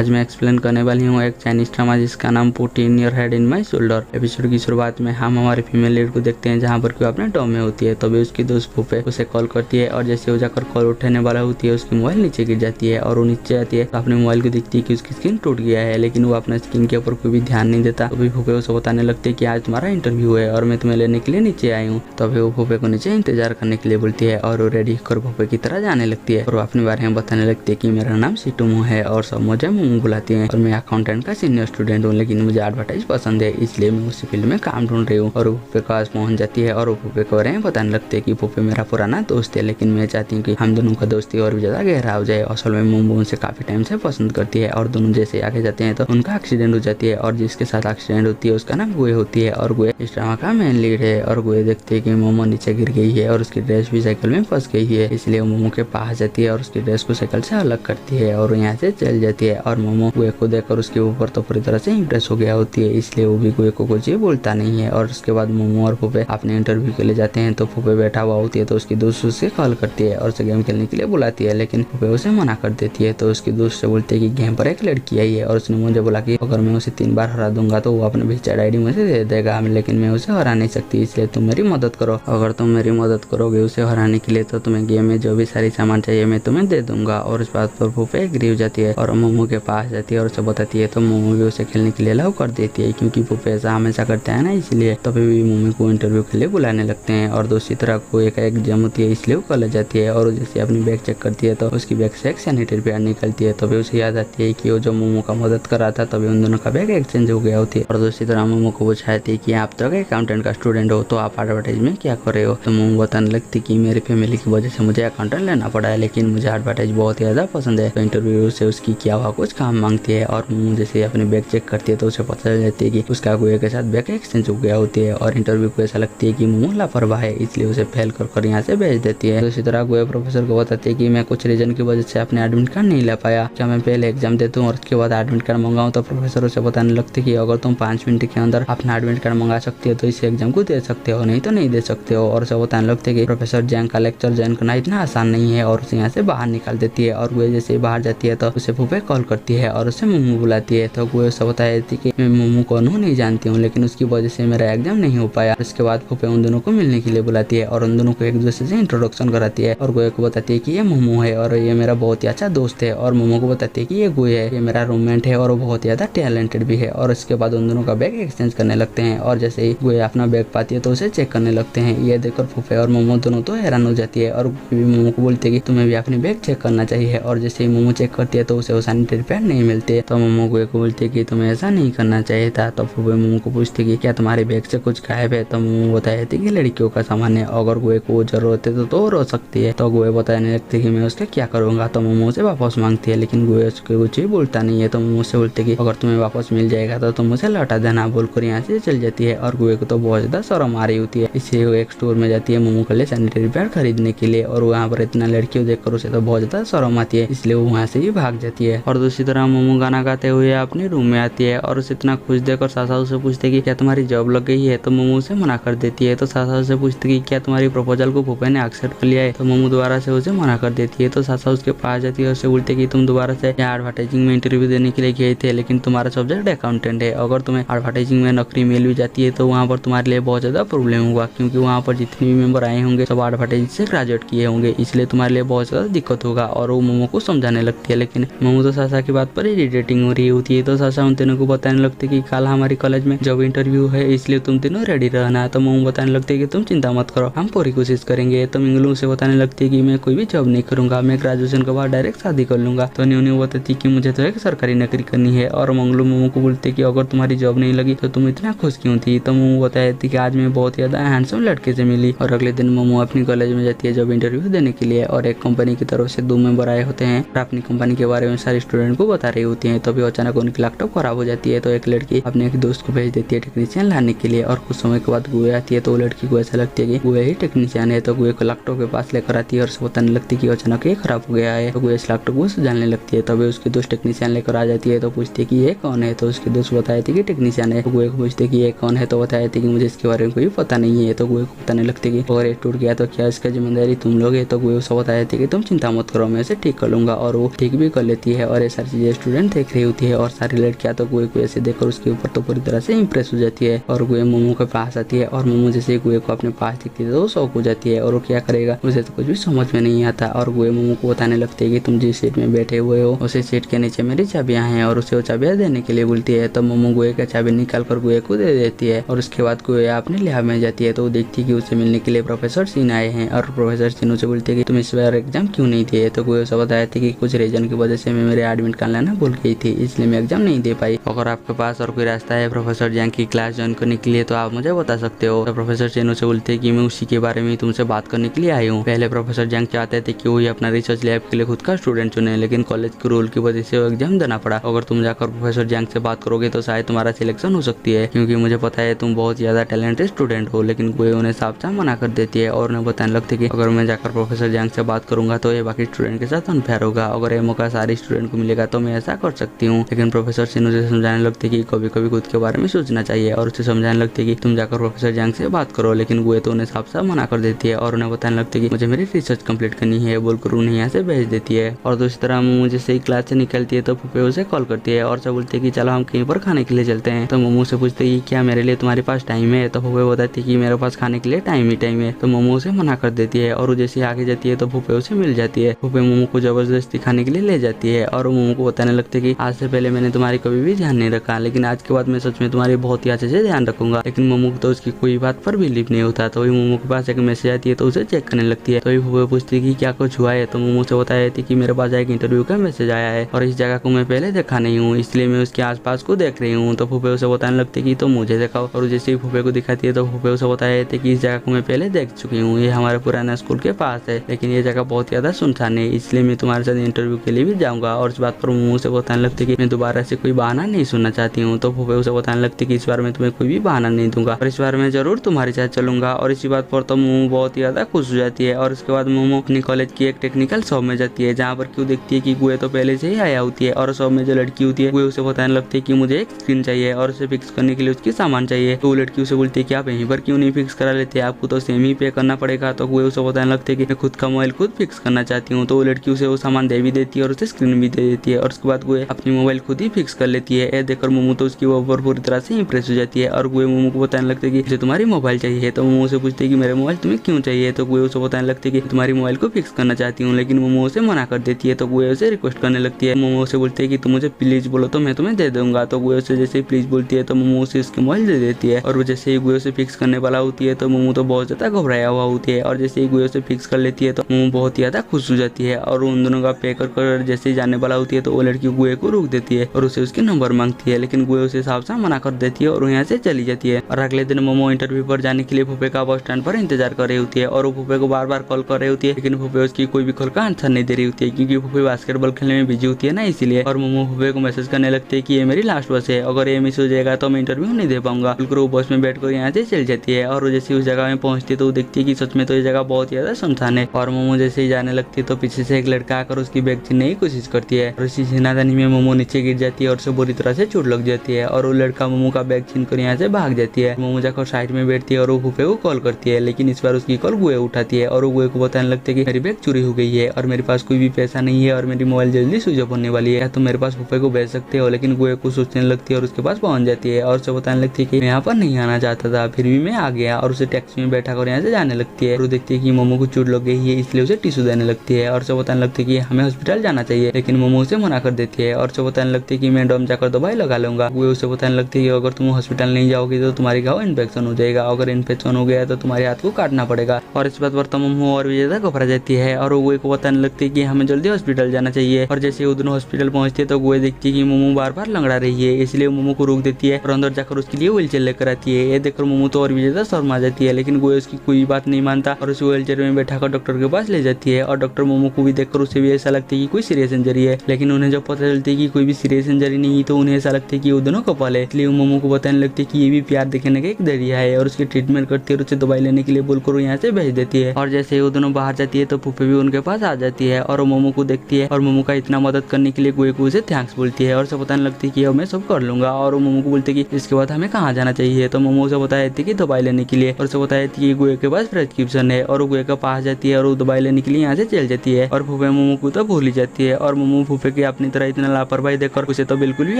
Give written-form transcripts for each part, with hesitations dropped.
आज मैं एक्सप्लेन करने वाली हूँ एक चाइनीज ड्रामा जिसका नाम put in your head in my shoulder. Episode की शुरुआत में हम हमारे फीमेल लीड को देखते हैं जहाँ पर कि अपने डॉम में होती है। तभी उसकी दोस्त फूफे उसे कॉल करती है और जैसे वो जाकर कॉल उठाने वाला होती है उसकी मोबाइल नीचे गिर जाती है और वो नीचे आती है तो अपने मोबाइल को दिखती है कि उसकी स्क्रीन टूट गया है, लेकिन वो अपने स्क्रीन के ऊपर कोई भी ध्यान नहीं देता। तभी फूफे उसे बताने लगते हैं कि आज तुम्हारा इंटरव्यू है और मैं तुम्हें लेने के लिए नीचे आई हूँ। तभी वो फूफे को नीचे इंतजार करने के लिए बोलती है और वो रेडी होकर फूफे की तरह जाने लगती है और वो अपने बारे में बताने लगती है कि मेरा नाम सिटुमो है और सब मुझे मोमो बुलाती हैं और मैं अकाउंटेंट का सीनियर स्टूडेंट हूँ, लेकिन मुझे एडवर्टाइज पसंद है इसलिए मैं उसी फील्ड में काम ढूंढ रही हूँ। और फूफे के पास पहुंच जाती है और फूफे को बताने लगते हैं कि फूफे मेरा पुराना दोस्त है, लेकिन मैं चाहती हूँ कि हम दोनों का दोस्ती और भी ज्यादा गहरा हो जाए। असल में मोमो उनसे काफी टाइम से पसंद करती है और दोनों जैसे आगे जाते हैं तो उनका एक्सीडेंट हो जाती है और जिसके साथ एक्सीडेंट होती है उसका नाम गुए होती है और गुए इस ड्रामा का मेन लीड है। और गुए देखते है कि मोमो नीचे गिर गई है और उसकी ड्रेस भी साइकिल में फंस गई है, इसलिए मोमो के पास जाती है और उसकी ड्रेस को साइकिल से अलग करती है और यहाँ से चल जाती है। और मोमो गुए को देखकर उसके ऊपर तो पूरी तरह से इम्प्रेस हो गया होती है, इसलिए वो भी गुए को कुछ बोलता नहीं है। और उसके बाद मोमो और फूफे अपने इंटरव्यू के लिए जाते हैं तो फूफे बैठा हुआ होती है तो उसकी दोस्त उससे कॉल करती है और उसे गेम खेलने के लिए बुलाती है, लेकिन फूफे उसे मना कर देती है। तो उसकी दोस्त से बोलती है कि गेम पर एक लड़की आई है और उसने मुझे बोला कि अगर मैं उसे 3 बार हरा दूंगा तो वो अपने पिक्चर आईडी मुझे दे देगा, लेकिन मैं उसे हरा नहीं सकती, इसलिए तुम मेरी मदद करो। अगर तुम मेरी मदद करोगे उसे हराने के लिए तो तुम्हें गेम में जो भी सारी सामान चाहिए मैं तुम्हें दे दूंगा। और इस बात पर फूफे एग्री हो जाती है और मोमो के पास जाती है और उसे बताती है तो मोमो भी उसे खेलने के लिए अलाउ कर देती है, क्योंकि फूफे ऐसा हमेशा करते हैं ना, इसलिए तभी भी मोमो को इंटरव्यू के लिए बुलाने लगते हैं। और दूसरी तरह को एक एग्जाम होती है इसलिए वो कॉलेज जाती है और जैसे अपनी बैग चेक करती है तो उसकी बैग से एक सैनिटरी पैड निकलती है। तभी उसे याद आती है कि वो जो मोमो का मदद कर रहा था तभी उन दोनों का बैग एक्सचेंज हो गया होती है। और दूसरी तरह मोमो को पूछाती है कि आप तो अकाउंटेंट का स्टूडेंट हो तो आप एडवर्टाइज में क्या कर रहे हो। तो मोमो बताने लगती कि मेरी फैमिली की वजह से मुझे अकाउंटेंट लेना पड़ा है, लेकिन मुझे एडवर्टाइज बहुत ज्यादा पसंद है। तो इंटरव्यू से उसकी क्या हुआ कुछ काम मांगती है और मोमो जैसे अपनी बैग चेक करती है तो उसे पता चल जाती है कि उसका गुए के साथ बैग एक्सचेंज हो गया होती है। और इंटरव्यू को ऐसा लगती है कि मोमो लापरवाह है, इसलिए उसे फेल कर यहाँ से भेज देती है। दूसरी तरह गुए प्रोफेसर को बताती है कि मैं कुछ रीजन की वजह से अपने एडमिट कार्ड नहीं ला पाया, क्या मैं पहले एग्जाम देता हूँ और उसके बाद एडमिट कार्ड मंगाऊँ। तो प्रोफेसर उसे बताने लगते कि अगर तुम 5 मिनट के अंदर अपना एडमिट कार्ड मंगा सकती हो तो इस एग्जाम को दे सकते हो, नहीं तो नहीं दे सकते हो। और उसे बताने लगते कि प्रोफेसर जैंग का लेक्चर ज्वाइन करना इतना आसान नहीं है और उसे यहाँ से बाहर निकाल देती है। और गुए जैसे बाहर जाती है तो उसे फूफे कॉल करती है और उसे मोमो बुलाती है। तो गुए उसे बताती कि मैं मोमो कौन हूँ नहीं जानती हूँ, लेकिन उसकी वजह से मेरा एग्जाम नहीं हो पाया। उसके बाद फूफे उन दोनों को मिलने के लिए बुलाती है और उन दोनों को एक दूसरे से इंट्रोडक्शन कराती है और गुए को बताती है कि ये मोमो है और ये मेरा बहुत ही अच्छा दोस्त है। और मोमो को बताती है कि ये गुए है, ये मेरा रूममेट है और वो बहुत ज्यादा टैलेंटेड भी है। और उसके बाद उन दोनों का बैग एक्सचेंज करने लगते हैं और जैसे ही गुए अपना बैग पाती है तो उसे चेक करने लगते हैं। ये देखकर फूफे और मोमो दोनों तो हैरान हो जाती है और मोमो को बोलती है कि तुम्हें भी अपनी बैग चेक करना चाहिए। और जैसे ही मोमो चेक करती है तो उसे वो सैनिटरी पैड नहीं मिलते, तो मोमो गुए को बोलती है कि तुम्हें ऐसा नहीं करना चाहिए था। तो फूफे मोमो को पूछती है कि क्या तुम्हारे बैग से कुछ गायब है। तो मोमो बताती है कि लड़कियों का सामान है, अगर गुए को जरूरत है तो रो सकती है। तो गुए बताने लगती है कि मैं उसका क्या करूंगा। तो मोमो से वापस मांगती है, लेकिन गुए उसके कुछ भी बोलता नहीं है। तो मोमो से बोलती है कि अगर तुम्हें वापस मिल जाएगा तो तुम मुझे लौटा देना, बोलकर यहाँ से चल जाती है। और गुए को तो बहुत ज्यादा शर्म आ रही होती है, इसलिए वो एक स्टोर में जाती है मोमो के लिए सैनिटरी पैड खरीदने के लिए। और वहाँ पर इतना लड़कियों देखकर उसे तो बहुत ज्यादा शर्म आती है, इसलिए वो वहाँ से ही भाग जाती है। और दूसरी तरह मोमो गाना गाते हुए अपने रूम में आती है और उसे इतना खुश देखकर सासा उसे पूछते कि क्या तुम्हारी जॉब लग गई है। तो मोमो उसे मना कर देती है। तो सासा उसे पूछती कि क्या तुम्हारी प्रपोजल को फूफे ने एक्सेप्ट कर लिया है। तो मोमो दोबारा से उसे मना कर देती है। तो सासा उसके पास जाती है और उसे बोलती है कि तुम दोबारा से एडवर्टाइजिंग में इंटरव्यू देने के लिए गए थे, लेकिन तुम्हारा सब्जेक्ट अकाउंटेंट है, अगर तुम्हें एडवर्टाइजिंग में नौकरी मिल भी जाती है तो वहाँ पर तुम्हारे लिए बहुत ज्यादा प्रॉब्लम होगा, क्योंकि वहाँ पर जितने भी मेंबर आए होंगे सब एडवर्टाइजिंग से ग्रेजुएट किए होंगे, इसलिए तुम्हारे लिए बहुत ज्यादा दिक्कत होगा। और वो मोमो को समझाने लगती है, लेकिन मोमो तो सासा की बात पर इरिटेटिंग हो रही होती है। तो सासा उन तीनों को बताने लगती है कि कल हमारी कॉलेज में जॉब इंटरव्यू है, इसलिए तुम तीनों रेडी रहना। तो मोमो बताने लगते है कि तुम चिंता मत करो, हम पूरी कोशिश करेंगे। तो मिंगलू से बताने लगती है कि मैं कोई भी जॉब नहीं करूंगा, मैं ग्रेजुएशन के बाद डायरेक्ट शादी कर लूंगा। तो न्यू बताती कि मुझे तो एक सरकारी नौकरी करनी है। और मंगलू मोमो को बोलते कि अगर तुम्हारी जॉब नहीं लगी तो तुम इतना खुश क्यों थी। तो मोमो बताती थी कि आज मैं बहुत ज्यादा हैंडसम लड़के से मिली। और अगले दिन मोमो अपनी कॉलेज में जाती है जॉब इंटरव्यू देने के लिए और एक कंपनी की तरफ से 2 मेंबर आए होते हैं और अपनी कंपनी के बारे में सारे स्टूडेंट को बता रही होती है। तभी अचानक उनकी लैपटॉप खराब हो जाती है, तो एक लड़की अपने एक दोस्त को भेज देती है टेक्नीशियन लाने के लिए। और कुछ समय के बाद गुए आती है तो वो लड़की को ऐसा लगती है कि गुए ही टेक्नीशियन है। तो गुए को लैपटॉप के पास लेकर आती है और बताने लगती है कि अचानक ये खराब हो गया है। तो गुए इस लैपटॉप को जानने लगती है। तभी उसकी दोस्त टेक्नीशियन लेकर आ जाती है तो पूछती है कि ये कौन है। तो उसकी दोस्त बताई थी कि टेक्नीशियन है। तो गुए को पूछते कि ये कौन है। तो बताई थी कि मुझे इसके बारे में कोई पता नहीं है। तो गुए को बताने लगती है कि अगर ये टूट गया तो क्या इसका जिम्मेदारी तुम लोग है। तो गुए उसे बताई थी कि तुम चिंता मत करो, मैं इसे ठीक कर लूंगा। और वो ठीक भी कर लेती है और ये सारी चीजें स्टूडेंट देख रही होती है और सारी लड़कियां तो गुए को ऐसे देखकर उसके ऊपर तो पूरी तरह से इम्प्रेस हो जाती है और गुए मोमो के पास आती है और मोमो जैसे गुए को अपने पास दिखती है तो शौक हो जाती है और वो क्या करेगा उसे तो कुछ भी समझ में नहीं आता और गुए मोमो को बताने लगती है कि तुम जिस सीट में बैठे हुए हो उसी सीट के नीचे मेरी चाबियां हैं और उसे वो चाबियां देने के लिए बोलती है। तो मोमो गुए का चाबी निकाल कर गुए को दे देती है और उसके बाद गुए अपने लैब में जाती है तो वो देखती है कि उसे मिलने के लिए प्रोफेसर सिन आए हैं और प्रोफेसर सिन उसे बोलते हैं कि तुम इस बार एग्जाम क्यों नहीं दिए। तो गुए उसे बताया था कि कुछ रीजन की वजह से मैं मेरे एडमिट कार्ड लाना भूल गई थी इसलिए मैं एग्जाम नहीं दे पाई। अगर आपके पास और कोई रास्ता है प्रोफेसर जैंग की क्लास ज्वाइन करने के लिए तो आप मुझे बता सकते हो। तो प्रोफेसर सिन उसे बोलते हैं कि मैं उसी के बारे में तुमसे बात करने के लिए आई हूँ। पहले प्रोफेसर जैंग चाहते थे कि वो अपना रिसर्च लैब के लिए खुद का स्टूडेंट चुने लेकिन कॉलेज के रूल की वजह से वो एग्जाम देना पड़ा। अगर तुम जाकर प्रोफेसर जैंग से बात करोगे तो शायद तुम्हारा सिलेक्शन हो सकती है क्योंकि मुझे पता है तुम बहुत ज्यादा टैलेंटेड स्टूडेंट हो। लेकिन गुए उन्हें साफ साफ मना कर देती है और उन्हें बताने लगती है कि अगर मैं जाकर प्रोफेसर जैंग से बात करूंगा तो ये बाकी स्टूडेंट के साथ अनफेयर होगा। अगर ये मौका सारे स्टूडेंट को मिलेगा तो मैं ऐसा कर सकती हूँ। लेकिन प्रोफेसर सिन उसे समझाने लगती है कि कभी कभी खुद के बारे में सोचना चाहिए और उसे समझाने लगती है कि तुम जाकर प्रोफेसर जैंग से बात करो। लेकिन गुए तो उन्हें साफ साफ मना कर देती है और उन्हें बताने लगती है कि मुझे मेरी रिसर्च कंप्लीट करनी है बोलकर उन्हें यहाँ से भेज देती है। और दूसरी तरह मोमो जैसे ही क्लास से निकलती है तो फूफे उसे कॉल करती है और सब बोलती है कि चलो हम कहीं पर खाने के लिए चलते हैं। तो मोमो से पूछते हैं कि क्या मेरे लिए तुम्हारे पास टाइम है। तो फूफे बताती है कि मेरे पास खाने के लिए टाइम ही टाइम है। तो मोमो उसे मना कर देती है और वो जैसे आगे जाती है तो फूफे उसे मिल जाती है। फूफे मोमो को जबरदस्ती खाने के लिए ले जाती है और मोमो को बताने लगती है कि आज से पहले मैंने तुम्हारी कभी भी ध्यान नहीं रखा लेकिन आज के बाद मैं सच में तुम्हारी बहुत ही अच्छे से ध्यान रखूंगा। लेकिन मोमो को तो उसकी कोई बात पर बिलीव नहीं होता। तो वही मोमो के पास एक मैसेज आती है तो उसे चेक करने लगती है। तो वही फूफे पूछती है कि क्या कुछ हुआ है। तो मोमो से बताया थी कि मेरे पास एक इंटरव्यू का मैसेज आया है और इस जगह को मैं पहले देखा नहीं हूँ इसलिए मैं उसके आसपास को देख रही हूँ। तो फूफे उसे बताने लगती है कि तो मुझे दिखाओ और जैसे ही फूफे को दिखाती है तो फूफे उसे बताया थे कि इस जगह को मैं पहले देख चुकी हूँ ये हमारे पुराना स्कूल के पास है लेकिन ये जगह बहुत ज्यादा सुनसान है इसलिए मैं तुम्हारे साथ इंटरव्यू के लिए भी जाऊंगा। और इस बात पर मोमो से बताने लगती है कि मैं दोबारा से कोई बहाना नहीं सुनना चाहती हूँ। तो फूफे उसे बताने लगती है कि इस बार मैं तुम्हें कोई भी बहाना नहीं दूंगा और इस बार मैं जरूर तुम्हारे साथ चलूंगा। और इसी बात पर तो मोमो बहुत ही ज्यादा खुश हो जाती है और उसके बाद मोमो अपनी कॉलेज की एक टेक्निकल शॉप में जाती है जहाँ पर क्यों देखती है कि गुए तो पहले से ही आया होती है और शॉप में जो लड़की होती है गुए उसे बताने लगती है कि मुझे एक स्क्रीन चाहिए और उसे फिक्स करने के लिए उसकी सामान चाहिए। तो वो लड़की उसे बोलती है कि आप यहीं पर क्यों नहीं फिक्स करा लेते आपको तो सेम ही पे करना पड़ेगा। तो गुए उसे बताने लगते है कि मैं खुद का मोबाइल खुद फिक्स करना चाहती हूँ। तो वो लड़की उसे वो सामान दे भी देती है और उसे स्क्रीन भी दे देती है और उसके बाद गुए अपनी मोबाइल खुद ही फिक्स कर लेती है। देखकर मोमो तो उसकी ऊपर पूरी तरह से इंप्रेस हो जाती है और गुए मोमो को बताने लगते है कि मुझे तुम्हारी मोबाइल चाहिए। तो मोमो से पूछते है कि मेरे मोबाइल तुम्हें क्यों चाहिए। तो गुए उसे बताने लगती है कि तुम्हारी मोबाइल को फिक्स करना चाहती हूँ लेकिन मोमो उसे मना कर देती है। तो गुए उसे रिक्वेस्ट करने लगती है। मोमो से बोलती है कि तुम मुझे प्लीज बोलो तो मैं तुम्हें दे दूंगा। तो गुए उसे जैसे ही प्लीज बोलती है तो मोमो उसे उसकी मोबाइल दे देती है और जैसे ही गुए उसे फिक्स करने वाला होती है तो मोमो तो बहुत ज्यादा घबराया हुआ होती है और जैसे ही गुए उसे फिक्स कर लेती है तो मोमो बहुत ज्यादा खुश हो जाती है और उन दोनों का पे कर जैसे ही जाने वाला होती है तो वो लड़की गुए को रोक देती है और उसे उसके नंबर मांगती है लेकिन गुए उसे साफ साफ मना कर देती है और यहाँ से चली जाती है। और अगले दिन मोमो इंटरव्यू पर जाने के लिए फूफे का बस स्टैंड पर इंतजार कर रही होती है और वो फूफे को बार बार कॉल कर रही होती है लेकिन फूफे उसकी कोई भी कॉल का आंसर नहीं दे रही होती है क्योंकि फूफे बास्केटबॉल खेलने में बिजी होती है ना इसीलिए। और मोमो फूफे को मैसेज करने लगती है कि ये मेरी लास्ट बस है अगर ये मिस हो जाएगा तो मैं इंटरव्यू नहीं दे पाऊंगा। बिल्कुल वो बस में बैठ कर यहाँ से चल जाती है और जैसे उस जगह में पहुंचती है तो वो देखती है कि सच में तो ये जगह बहुत ज्यादा सुनसान है। और मोमो जैसे ही जाने लगती है तो पीछे से एक लड़का आकर उसकी बैग छीनने की कोशिश करती है और इसी छीनादानी में मोमो नीचे गिर जाती है और उसे बुरी तरह से चोट लग जाती है और वो लड़का मोमो का बैग छीन कर यहाँ से भाग जाती है। मोमो जाकर साइड में बैठती है और वो फूफे को कॉल करती है लेकिन इस बार उसकी कॉल गुए उठाती है और वो गुए को बताने लगती है कि मेरी बैग चोरी हो गई है और मेरे पास कोई भी पैसा नहीं है और मेरी मोबाइल जल्दी स्विच ऑफ होने वाली है तो मेरे पास फूफे को भेज सकते हो। लेकिन गुए को सोचने लगती है और उसके पास पहुंच जाती है और उसे बताने लगती है कि मैं यहाँ पर नहीं आना चाहता था फिर भी मैं आ गया और उसे टैक्सी में बैठा कर यहाँ से जाने लगती है। और वो देखती है कि मोमो को चोट लग गई है इसलिए उसे टिश्यू देने लगती है और उसे बताने लगती है कि हमें हॉस्पिटल जाना चाहिए लेकिन मोमो उसे मना कर देती है और उसे बताने लगती है कि मैं डॉम जाकर दवाई लगा लूंगा। गुए उसे बताने लगती है कि अगर तुम हॉस्पिटल नहीं जाओगी तो तुम्हारी घाव इन्फेक्शन हो जाएगा अगर इन्फेक्शन हो गया तो तुम्हारे हाथ को काटना पड़ेगा। और इस बात पर तो मोमो और भी ज्यादा घबरा जाती है और वो गुए को बताने लगती है कि हमें जल्दी हॉस्पिटल जाना चाहिए। और जैसे वो दोनों हॉस्पिटल पहुंचते हैं तो गुए देखती है कि मोमो बार बार लंगड़ा रही है इसलिए मोमो को रोक देती है और अंदर जाकर उसके लिए व्हीलचेयर लेकर आती है। ये देखकर मोमो तो और भी ज्यादा शर्मा जाती है लेकिन गुए उसकी कोई बात नहीं मानता और उसे व्हीलचेयर में बैठाकर डॉक्टर के पास ले जाती है। और डॉक्टर मोमो को भी देखकर उसे भी ऐसा लगता है कि कोई सीरियस इंजरी है लेकिन उन्हें जब पता चलती है कि कोई भी सीरियस इंजरी नहीं तो उन्हें ऐसा लगता है कि वो दोनों कपल है इसलिए मोमो को बताने लगती है कि ये भी प्यार दिखाने का एक जरिया है और उसकी ट्रीटमेंट करती है और उसे दवाई लेने के लिए बोलकर यहाँ से भेज देती है। और जैसे वो दोनों बाहर जाती है तो फूफे भी उनके पास आ जाती है और वो मोमो को देखती है और मोमो का इतना मदद करने के लिए गुए को उसे थैंक्स बोलती है और उसे बताने लगती है कि अब मैं सब कर लूंगा। और वो मोमो को बोलती है कि इसके बाद हमें कहाँ जाना चाहिए। तो मोमो उसे बता देती है कि दवाई लेने के लिए और उसे बता देती है कि गुए के पास प्रेस्क्रिप्शन है और वो गुए के पास जाती है और वो दवाई लेने के लिए यहाँ से चल जाती है और फूफे मोमो को तो भूल ही जाती है और मोमो फूफे की अपनी तरह इतना लापरवाही देखकर उसे तो बिल्कुल भी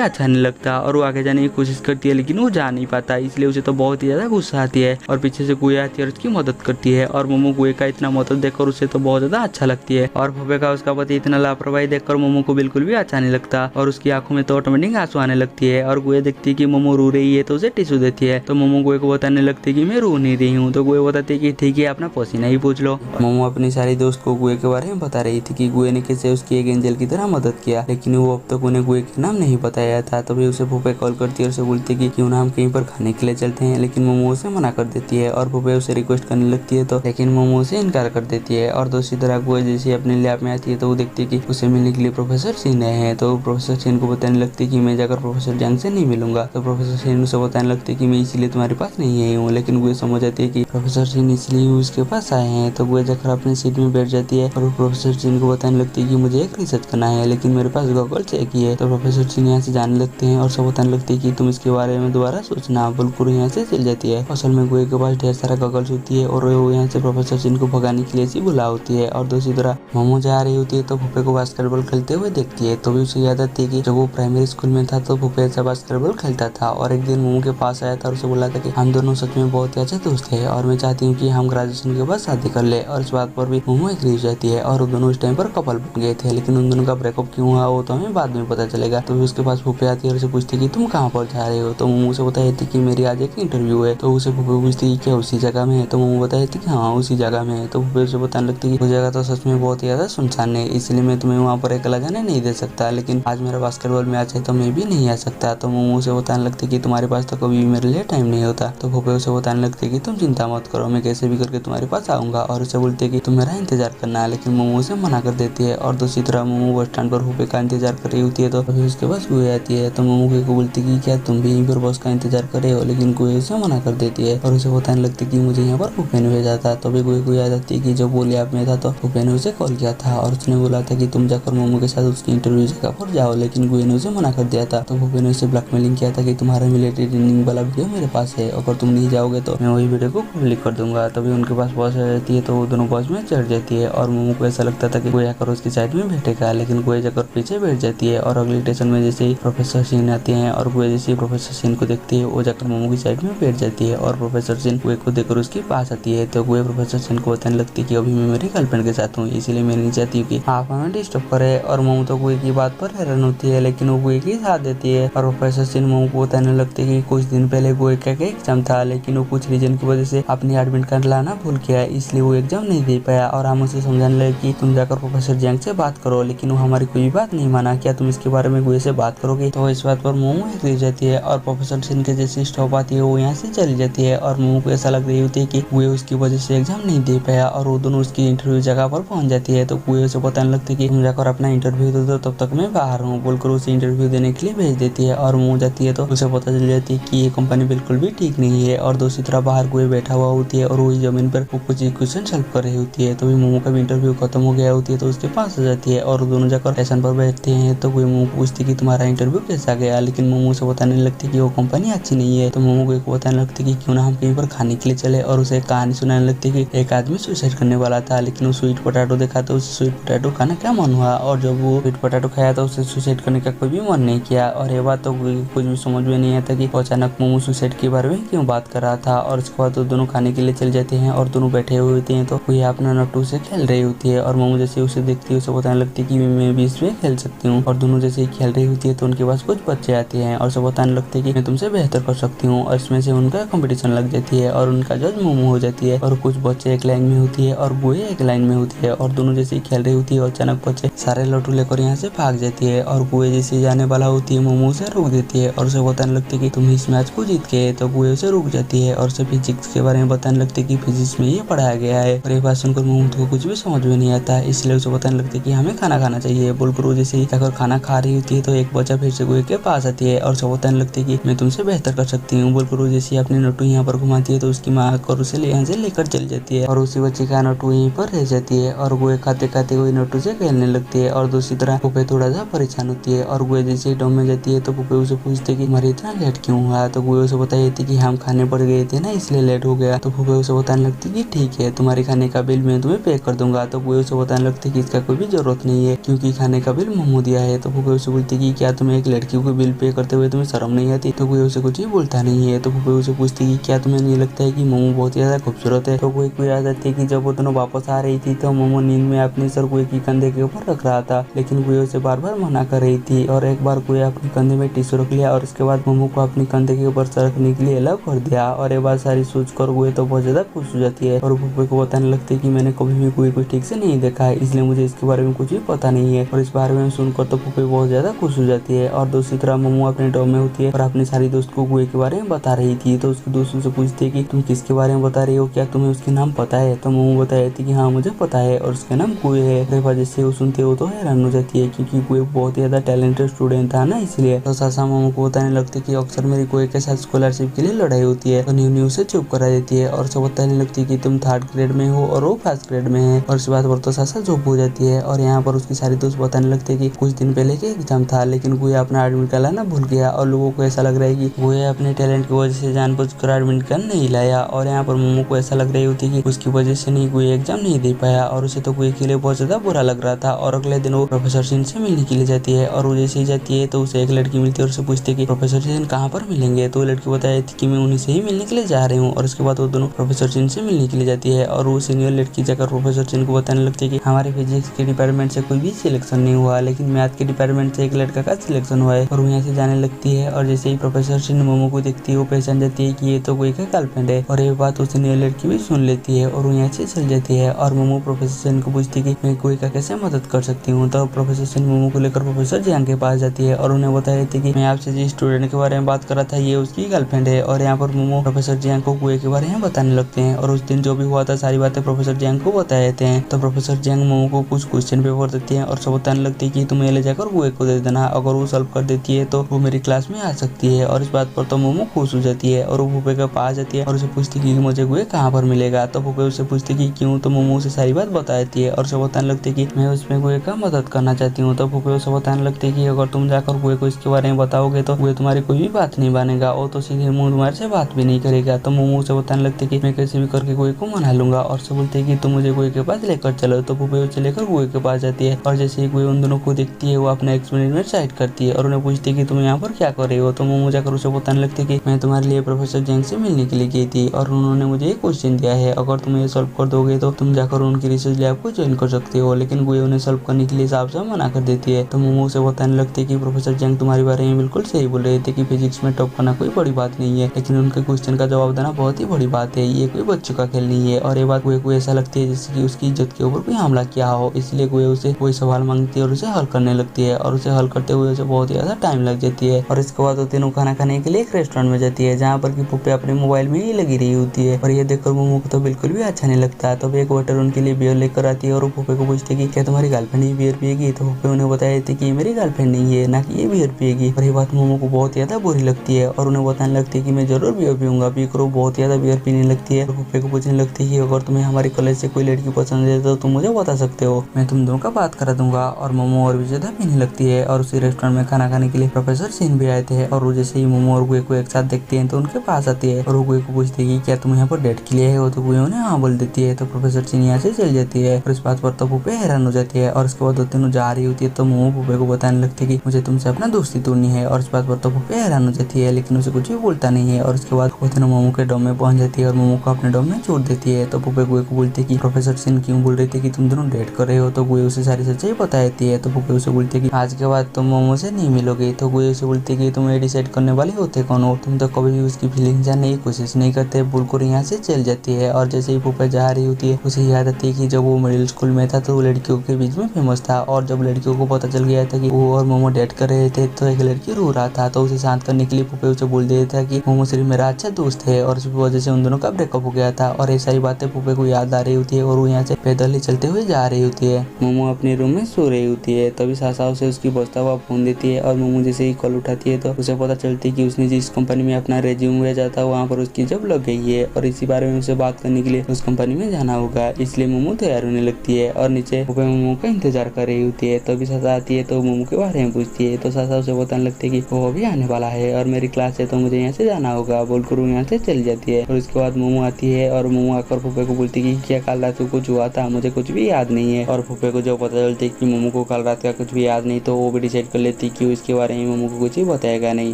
अच्छा नहीं लगता और वो आगे जाने की कोशिश करती है लेकिन वो जा नहीं पाता, इसलिए उसे तो बहुत ही ज्यादा गुस्सा आती है और पीछे से गुए आती है और उसकी मदद करती है और मोमो गुए का इतना मदद देखकर उसे तो बहुत ज्यादा अच्छा लगती है। और फुफे का उसका पति इतना लापरवाही देखकर मोमो को बिल्कुल भी अच्छा नहीं लगता और उसकी आंखों में तो ऑटोमेटिक आंसू आने लगती है और गुए देखती है कि मोमो रो रही है तो उसे टिश्यू देती है। तो मोमो गुए को बताने लगती है कि मैं रो नहीं रही हूँ, तो गुए बताती है कि ठीक है अपना पसीना ही पूछ लो। मोमो अपनी सारी दोस्त को गुए के बारे में बता रही थी कि गुए ने कैसे उसकी एक एंजल की तरह मदद किया, लेकिन वो अब तक उन्हें गुए का नाम नहीं बताया था। तभी उसे फुफे कॉल करती है और उसे बोलती है कि क्यों ना हम कहीं पर खाने के लिए चलते हैं, लेकिन मोमो उसे मना कर देती है और फुफे उसे रिक्वेस्ट करने लगती है तो लेकिन मोमो उसे इनकार कर देती है। और दूसरी तरह गुए जैसे अपने लैब में आती है तो वो देखती है कि उसे मिलने के लिए प्रोफेसर सिन आए हैं, तो प्रोफेसर सिन को बताने लगती है कि मैं जाकर प्रोफेसर जंग से नहीं मिलूंगा। तो प्रोफेसर सिन उसे बताने लगती है कि मैं इसीलिए तुम्हारे पास नहीं आई हूँ, लेकिन गुए समझ जाती है कि प्रोफेसर सिन इसलिए उसके पास आए हैं। तो गुए जाकर अपनी सीट में बैठ जाती है और प्रोफेसर सिन को बताने लगती है कि मुझे एक रिसर्च करना है लेकिन मेरे पास गूगल चेक ही है। तो प्रोफेसर सिन यहाँ से जाने लगते हैं और सब बताने लगती है कि तुम इसके बारे में दोबारा सोचना, बिल्कुल यहाँ से चल जाती है। असल में गुए के पास ढेर सारा गॉगल्स होती है और वो यहाँ से प्रोफेसर सिन को भगाने के लिए ऐसी बुला होती है। और दूसरी तरह मोमो जा रही होती है तो फुफे को बास्केटबॉल खेलते हुए देखती है, तो भी उसे याद आती है कि जब वो प्राइमरी स्कूल में था तो फुफे ऐसा बास्केटबॉल खेलता था और एक दिन मोमो के पास आया था और उसे बोला था कि हम दोनों सच में बहुत ही अच्छे दोस्त हैं और मैं चाहती हूँ कि हम ग्रेजुएशन के बाद शादी कर ले। और इस बात पर भी मोमो एग्री हो जाती है और दोनों उस टाइम पर कपल बन गए थे, लेकिन उन दोनों का ब्रेकअप क्यों हुआ वो तो हमें बाद में पता चलेगा। तो उसके पास फुफे आती है और उसे पूछती है कि तुम कहाँ पर जा रहे हो, तो मोमो उसे बताई थी कि मेरी आज एक इंटरव्यू है। तो उसे फुफे पूछती है क्या उसी जगह में है, तो मोमो बताई थी कि हाँ उसी जगह में है। तो फुफे उसे बताने लगती है कि वो जगह तो सच में बहुत ही ज्यादा सुनसान है, इसलिए मैं तुम्हें वहाँ पर अकेला जाने नहीं दे सकता, लेकिन आज मेरा बास्केटबॉल मैच है तो मैं भी नहीं आ सकता। तो मोमो उसे बताने लगती है कि तुम्हारे पास तो कभी भी मेरे लिए टाइम नहीं होता। तो फुफे उसे बताने लगती है कि तुम चिंता मत करो, मैं कैसे भी करके तुम्हारे पास आऊंगा और उसे बोलती है कि तुम मेरा इंतजार करना है, लेकिन मोमो उसे मना कर देती है। और दूसरी तरफ मोमो बस स्टैंड पर फुफे का इंतजार कर रही होती है तो अभी उसके पास गुए आती है। तो मोमो को बोलती है कि क्या तुम भी यहीं पर बस का इंतजार कर रहे हो, लेकिन गुए उसे मना कर देती है और उसे बताने लगती है कि मुझे यहाँ पर फुफे ने भेजा था। तो भी गुए को याद आती है कि जब वो लैब में था तो फुफे ने उसे कॉल किया था और उसने बोला था कि तुम जाकर मोमो के साथ उसकी इंटरव्यू जगह पर जाओ, लेकिन गुए ने उसे मना कर दिया था। तो फुफे ने उसे ब्लैकमेलिंग किया था कि तुम्हारा मिलिट्री ट्रेनिंग वाला वीडियो मेरे पास है, अगर तुम नहीं जाओगे तो मैं वही वीडियो को पब्लिक कर दूंगा। तभी उनके पास बस आ जाती है तो वो दोनों बस में चढ़ जाती है और मोमो को ऐसा लगता था कि गुए जाकर उसकी साइड में बैठेगा, लेकिन गुए जाकर पीछे बैठ जाती है। और अगले स्टेशन में जैसे ही प्रोफेसर सिन आते हैं और गुए जैसे ही प्रोफेसर सिन को देखती है वो जाकर मोमो की साइड में बैठ जाती है और प्रोफेसर सिन गुए को देखकर उसके पास आती है। तो गुए प्रोफेसर सिन को बताने लगती है कि अभी मैं मेरी गर्लफ्रेंड के साथ हूँ, इसीलिए मैं नहीं चाहती हूँ कि आप हमें डिस्टर्ब करे। और मोमो तो गुए की बात पर हैरान होती है, लेकिन वो गुए की साथ देती है। और प्रोफेसर सिन मोमो को बताने लगते हैं कि कुछ दिन पहले गुए का एग्जाम था, लेकिन वो कुछ रीजन की वजह से अपनी एडमिट कार्ड लाना भूल गया, इसलिए वो एग्जाम नहीं दे पाया। और हम उसे समझाने लगे कि तुम जाकर प्रोफेसर जैंग से बात करो, लेकिन वो हमारी कोई बात नहीं माना। क्या तुम इसके बारे में गुए से बात करोगे? तो इस बात पर मोमो एग्री हो जाती है और प्रोफेसर सिन के जैसे स्टॉप आती है वो यहाँ से चली जाती है। और मोमो को ऐसा लग रही होती है कि गुए उसकी वजह से एग्जाम नहीं दे पाया और वो दोनों उसकी इंटरव्यू जगह पर पहुंच जाती है। तो गुए उसे बताने लगती है कि तुम जाकर अपना इंटरव्यू दे दो, तब तक मैं बाहर हूँ बोलकर उसे इंटरव्यू देने के लिए भेज देती है। और मोमो जाती है तो उसे पता चल जाती है कि ये कंपनी बिल्कुल भी ठीक नहीं है। और दूसरी तरफ बाहर गुए बैठा हुआ होती है और वही जमीन पर वो कुछ इक्वेशन सॉल्व कर रही होती है। तो मोमो का भी इंटरव्यू खत्म हो गया होती है तो उसके पास आ जाती है और दोनों जाकर स्टेशन पर बैठते हैं। तो गुए मोमो पूछती है कि तुम्हारा इंटरव्यू कैसा गया, लेकिन मोमो से बताने लगती है कि वो कंपनी अच्छी नहीं है। तो मोमो गुए को बताने लगती है कि क्यों ना हम कहीं पर खाने के लिए चले और उसे कहानी सुनाने लगती है कि एक आदमी सुसाइड करने वाला था, लेकिन वो स्वीट पोटैटो देखा तो उसे स्वीट पोटैटो खाने का मन हुआ और जब वो स्वीट पोटैटो खाया तो उसे सुसाइड करने का कोई भी मन नहीं किया। और ये बात तो कुछ भी समझ में नहीं आता कि अचानक मोमो सुसाइड के बारे में क्यों बात कर रहा था। और उसके बाद तो दोनों खाने के लिए चल जाते हैं और दोनों बैठे हुए होते हैं तो कोई अपना नट्टू से खेल रही होती है और मोमो जैसे उसे देखती है उसे बताने लगती है कि मैं भी इसमें खेल सकती हूँ। और दोनों जैसे ही खेल रही होती है तो उनके पास कुछ बच्चे आते हैं और सब बताने लगते हैं कि मैं तुमसे बेहतर कर सकती हूँ और इसमें से उनका कंपटीशन लग जाती है और उनका जज मोमो हो जाती है। और कुछ बच्चे एक लाइन में होती है और गुए एक लाइन में होती है और दोनों जैसे ही खेल रही होती है और अचानक बच्चे सारे लट्टू लेकर यहाँ से भाग जाती है और गुए जैसे जाने वाला होती है मोमो उसे रोक देती है और उसे बताने लगती है कि तुम इस मैच को जीत गए। तो गुए उसे रुक जाती है और उसे फिजिक्स के बारे में बताने लगती है कि फिजिक्स में ये पढ़ाया गया है। और ये बात सुनकर मोमो को कुछ भी समझ में नहीं आता है, इसलिए उसे बताने लगती है कि हमें खाना खाना चाहिए बोलकर वो जैसे ही जाकर खाना खा रही होती है तो एक बच्चा फिर से गुए के पास आती है और उसे बताने लगती है कि मैं तुमसे बेहतर कर सकती हूँ बोलकर वो जैसे अपने नट्टू यहाँ पर घुमाती है तो उसकी माँ आकर उसे यहाँ से लेकर चली जाती है और उसी बच्चे का नट्टू यहीं पर रह जाती है और गुए खाते खाते हुए नट्टू से खेलने लगती है। और दूसरी तरह फुफे थोड़ा सा परेशान होती है और गुए जैसे ही डॉम में जाती है तो फुफे उसे पूछते कि तुम्हारी इतना लेट क्यों हुआ। तो गुए उसे बताई थी कि हम खाने पड़ गए थे ना इसलिए लेट हो गया। तो फुफे उसे बताने लगती कि ठीक है तुम्हारे खाने का बिल मैं तुम्हें पे कर दूंगा। तो गुए उसे बताने लगती कि इसका कोई भी जरूरत नहीं है क्योंकि खाने का बिल मोमो दिया है। तो फूफे उसे बोलती कि क्या तुम्हें एक लड़की को बिल पे करते हुए तुम्हें शर्म नहीं आती। तो कोई उसे कुछ भी बोलता नहीं है। तो फूफे उसे पूछती कि क्या तुम्हें नहीं लगता है कि मोमो बहुत ही ज्यादा खूबसूरत है। तो कोई कोई याद आती है कि जब वो दोनों वापस आ रही थी तो मोमो नींद में अपने सर कुएं की कंधे के ऊपर रख रहा था, लेकिन कुएं उसे बार बार मना कर रही थी। और एक बार कुएं अपने कंधे में टिश्यू रख लिया और उसके बाद मोमो को अपने कंधे के ऊपर सर रखने के लिए अलाउ कर दिया। और ये बात सारी सोच कर कुएं तो बहुत ज्यादा खुश हो जाती है और फूफे को बताने लगती है कि मैंने कभी भी कुएं को ठीक से नहीं देखा है, इसलिए मुझे इसके बारे में कुछ भी पता नहीं है। और इस बारे में सुनकर तो फूफे बहुत ज्यादा खुश हो जाती है। और दूसरी तरफ मोमो अपने डॉम में होती है और अपनी सारी दोस्त को कुएं के बारे में बता रही थी। तो उसकी दोस्त उनसे पूछती है कि तुम किसके बारे में बता रही हो, क्या तुम्हें उसके नाम पता है। तो मोमो बताई थी कि हाँ मुझे पता है और उसका नाम कुएं है। जैसे वो सुनते हो तो हैरान हो जाती है क्योंकि कुएं बहुत ही ज्यादा टैलेंटेड स्टूडेंट था ना, इसलिए। तो सासा मोमो को बताने लगती है कि अक्सर मेरी कुएं के साथ स्कॉलरशिप के लिए लड़ाई होती है। तो न्यू न्यू से चुप करा देती है और सब बताने लगती है कि तुम 3rd ग्रेड में हो और वो 1st ग्रेड में है। और इस बात पर तो सासा चुप हो जाती है। और यहाँ पर उसकी सारी दोस्त बताने लगती है कि कुछ दिन पहले के एग्जाम था, लेकिन कुएं अपना एडमिट कार्ड लाना भूल गया और लोगों को ऐसा लग रहा है कि कुएं अपने टैलेंट की वजह से जानबूझकर एडमिट कार्ड नहीं लाया। और यहाँ पर मोमो को ऐसा लग रही होती है कि उसकी वजह से नहीं कुएं एग्जाम नहीं दे पाया और उसे तो कुएं के लिए बहुत ज्यादा बुरा लग रहा था। और अगले दिन वो प्रोफेसर सिन से मिलने के लिए जाती है और वो जैसे ही जाती है तो उसे एक लड़की मिलती है और उसे पूछती है कि प्रोफेसर सिन कहाँ पर मिलेंगे। तो वो लड़की बताई थी कि मैं उन्हीं से ही मिलने के लिए जा रही हूँ। और उसके बाद वो दोनों प्रोफेसर सिन से मिलने के लिए जाती है और वो सीनियर लड़की जाकर प्रोफेसर सिन को बताने लगती है कि हमारे फिजिक्स के डिपार्टमेंट से कोई भी सिलेक्शन नहीं हुआ, लेकिन मैथ के डिपार्टमेंट से एक लड़का का सिलेक्शन हुआ है। और वो यहाँ से जाने लगती है और जैसे ही प्रोफेसर सिन मोमो को देखती है वो पहचान जाती है कि ये तो कोई का गर्लफ्रेंड है। और ये बात उस सीनियर लड़की भी सुन लेती है और वो यहाँ से चल जाती है। और मोमो प्रोफेसर सिन को पूछती है कि मैं कोई का कैसे मदद कर सकती हूँ। तो प्रोफेसर सिन मोमो को लेकर प्रोफेसर जियांग के पास जाती है और उन्हें बताई थी कि मैं आपसे जिस स्टूडेंट के बारे में बात कर रहा था ये उसकी गर्लफ्रेंड है। और यहाँ पर मोमो प्रोफेसर जियांग को कुएं के बारे में बताने लगते हैं और उस दिन जो भी हुआ था सारी बातें प्रोफेसर जियांग को बता देते हैं। तो प्रोफेसर जियांग मोमो को कुछ क्वेश्चन पेपर देती है और सब बताने लगती है कि तुम ये ले जाकर कुएं को दे देना, अगर वो सॉल्व कर देती है तो वो मेरी क्लास में आ सकती है। और इस बात पर तो मोमो खुश हो जाती है और वो फूफे के पास जाती है और उसे पूछती है कि मुझे कुएं कहाँ पर मिलेगा। तो फूफे उससे पूछती है कि क्यों। तो मोमो उसे सारी बात बता देती है और सब बताने लगती है कि मैं उसमें कुएं का मदद करना चाहती हूँ। तो फूफे उसे बताने लगती है कि अगर तुम जाकर कुएं को इसके बारे में बताओगे तो कुएं तुम्हारी कोई भी बात नहीं मानेगा और तो सीधे मुंह तुम्हारे से बात भी नहीं करेगा। तो मोमो उसे बताने लगती है कि मैं कैसे भी करके कुएं को मना लूंगा और सब बोलते है कि तुम मुझे कुएं के पास लेकर चलो। तो फूफे उसे लेकर कुएं के पास जाती है और जैसे ही कुएं उन दोनों को देखती है वो अपना एक्सपेरिमेंट साइड करती है और उन्हें पूछती है कि तुम यहाँ पर क्या कर रही हो। तो मोमो जाकर उसे बताने लगती है कि मैं तुम्हारे लिए प्रोफेसर जियांग से मिलने के लिए गई थी और उन्होंने मुझे एक क्वेश्चन दिया है, अगर तुम ये सॉल्व कर दोगे तो तुम जाकर उनकी रिसर्च लैब को ज्वाइन कर सकते हो। लेकिन कुएं उन्हें सॉल्व करने के लिए साफ साफ मना कर देती है। तो मोमो उसे बताने लगती है कि प्रोफेसर जियांग तुम्हारे बारे में बिल्कुल सही बोल रहे थे कि फिजिक्स में टॉप करना कोई बड़ी बात नहीं है, लेकिन उनके क्वेश्चन का जवाब देना बहुत ही बड़ी बात है, ये कोई बच्चों का खेल नहीं है। और ये बात कुएं को ऐसा लगती है जैसे कि उसकी इज्जत के ऊपर कोई हमला किया हो, इसलिए कुएं उसे कोई सवाल मांगती है और उसे हल करने लगती है और उसे हल करते हुए उसे बहुत ज्यादा टाइम लग जाती है। और इसके बाद वो तीनों खाना खाने के लिए एक रेस्टोरेंट में जाती है जहाँ पर की फूफे अपने मोबाइल में ही लगी रही होती है और ये देखकर मोमो को तो बिल्कुल भी अच्छा नहीं लगता। तब एक वेटर उनके लिए बियर लेकर आती है और फूफे को पूछती है कि क्या तुम्हारी गर्लफ्रेंड ही बियर पिएगी। तो फूफे उन्हें बताए थे कि मेरी गर्लफ्रेंड नहीं है, ना कि ये बियर पिएगी। और ये बात मोमो को बहुत ज्यादा बुरी लगती है और उन्हें बताने लगती है कि मैं जरूर बियर पीऊंगा। पी कर वो बहुत ज्यादा बियर पीने लगती है। फूफे को पूछने लगती है कि अगर तुम्हें हमारे कॉलेज से कोई लड़की पसंद है तो तुम मुझे बता सकते हो, मैं तुम दोनों का बात करा दूंगा। और मोमो और भी ज्यादा पीने लगती है और उसी रेस्टोरेंट में खाना खाने के लिए प्रोफेसर सिन भी आए थे और वो जैसे ही मोमो और कुएं को एक साथ देखते हैं तो उनके पास आती है और वो कुएं को पूछती है कि क्या तुम यहाँ पर डेट के लिए हो। तो कुएं उन्हें हाँ बोल देती है। तो प्रोफेसर सिन यहाँ से चल जाती है और इस बात पर तो फूफे हैरान हो जाती है। और उसके बाद वो तीनों जा रही होती है तो मोमो फूफे को बताने लगती है कि मुझे तुमसे अपना दोस्ती तोड़नी है और इस बात पर तो फूफे हैरान हो जाती है, लेकिन उसे कुछ भी बोलता नहीं है। और उसके बाद वो तीनों मोमो के डोम में पहुंच जाती है और मोमो को अपने डोम में छोड़ देती है। तो फूफे कुएं को बोलती है कि प्रोफेसर सिन क्यों बोल रहे थे कि तुम दोनों डेट कर रहे हो। तो कुएं उसे सारी सच्चाई बता देती है। तो फूफे उसे बोलती है कि आज के बाद तुम मोमो से नहीं मिलोगे। तो कुएं उसे बोलती है कि तुम ये डिसाइड करने वाले होते कौन हो, तुम तो कभी भी उसकी फीलिंग जानने की कोशिश नहीं करते। बोलकर यहाँ से चल जाती है और जैसे ही फूफे जा रही होती है उसे याद आती है कि जब वो मिडिल स्कूल में था तो वो लड़कियों के बीच में फेमस था और जब लड़कियों को पता चल गया था कि वो और मोमो डेट कर रहे थे तो एक लड़की रो रहा था। तो उसे शांत करने के लिए फूफे उसे बोल दिया था कि मोमो सिर्फ मेरा अच्छा दोस्त है और इस वजह से उन दोनों का ब्रेकअप हो गया था। और ये सारी बातें फूफे को याद आ रही होती है और वो यहाँ से पैदल ही चलते हुए जा रही होती है। मोमो अपने रूम में सो रही होती है, तभी सासा उसे उसकी बचता हुआ फोन देती है और मोमो जैसे ही कॉल उठाती है तो उसे पता चलती है कि उसने जिस कंपनी में अपना रेज्यूम भेजा था वहाँ पर उसकी जॉब लग गई है और इसी बारे में उसे बात करने के लिए उस कंपनी में जाना होगा। इसलिए मोमो तैयार होने लगती है और नीचे फूफे मोमो का इंतजार कर रही होती है। तभी सासा आती है तो मोमो के बारे में पूछती है तो सासा उसे बताने लगती है कि वो अभी आने वाला है और मेरी क्लास है तो मुझे यहाँ से जाना होगा। बोलकर वो यहाँ से चली जाती है और उसके बाद मोमो आती है और मोमो आकर फूफे को बोलती है कि क्या कल रात को कुछ हुआ था, मुझे कुछ भी याद नहीं है। और फूफे को जो पता चलती है कि मोमो को कल रात का कुछ भी याद नहीं, तो वो भी डिसाइड कर लेती कि इसके बारे में मोमो को कुछ ही बताएगा नहीं।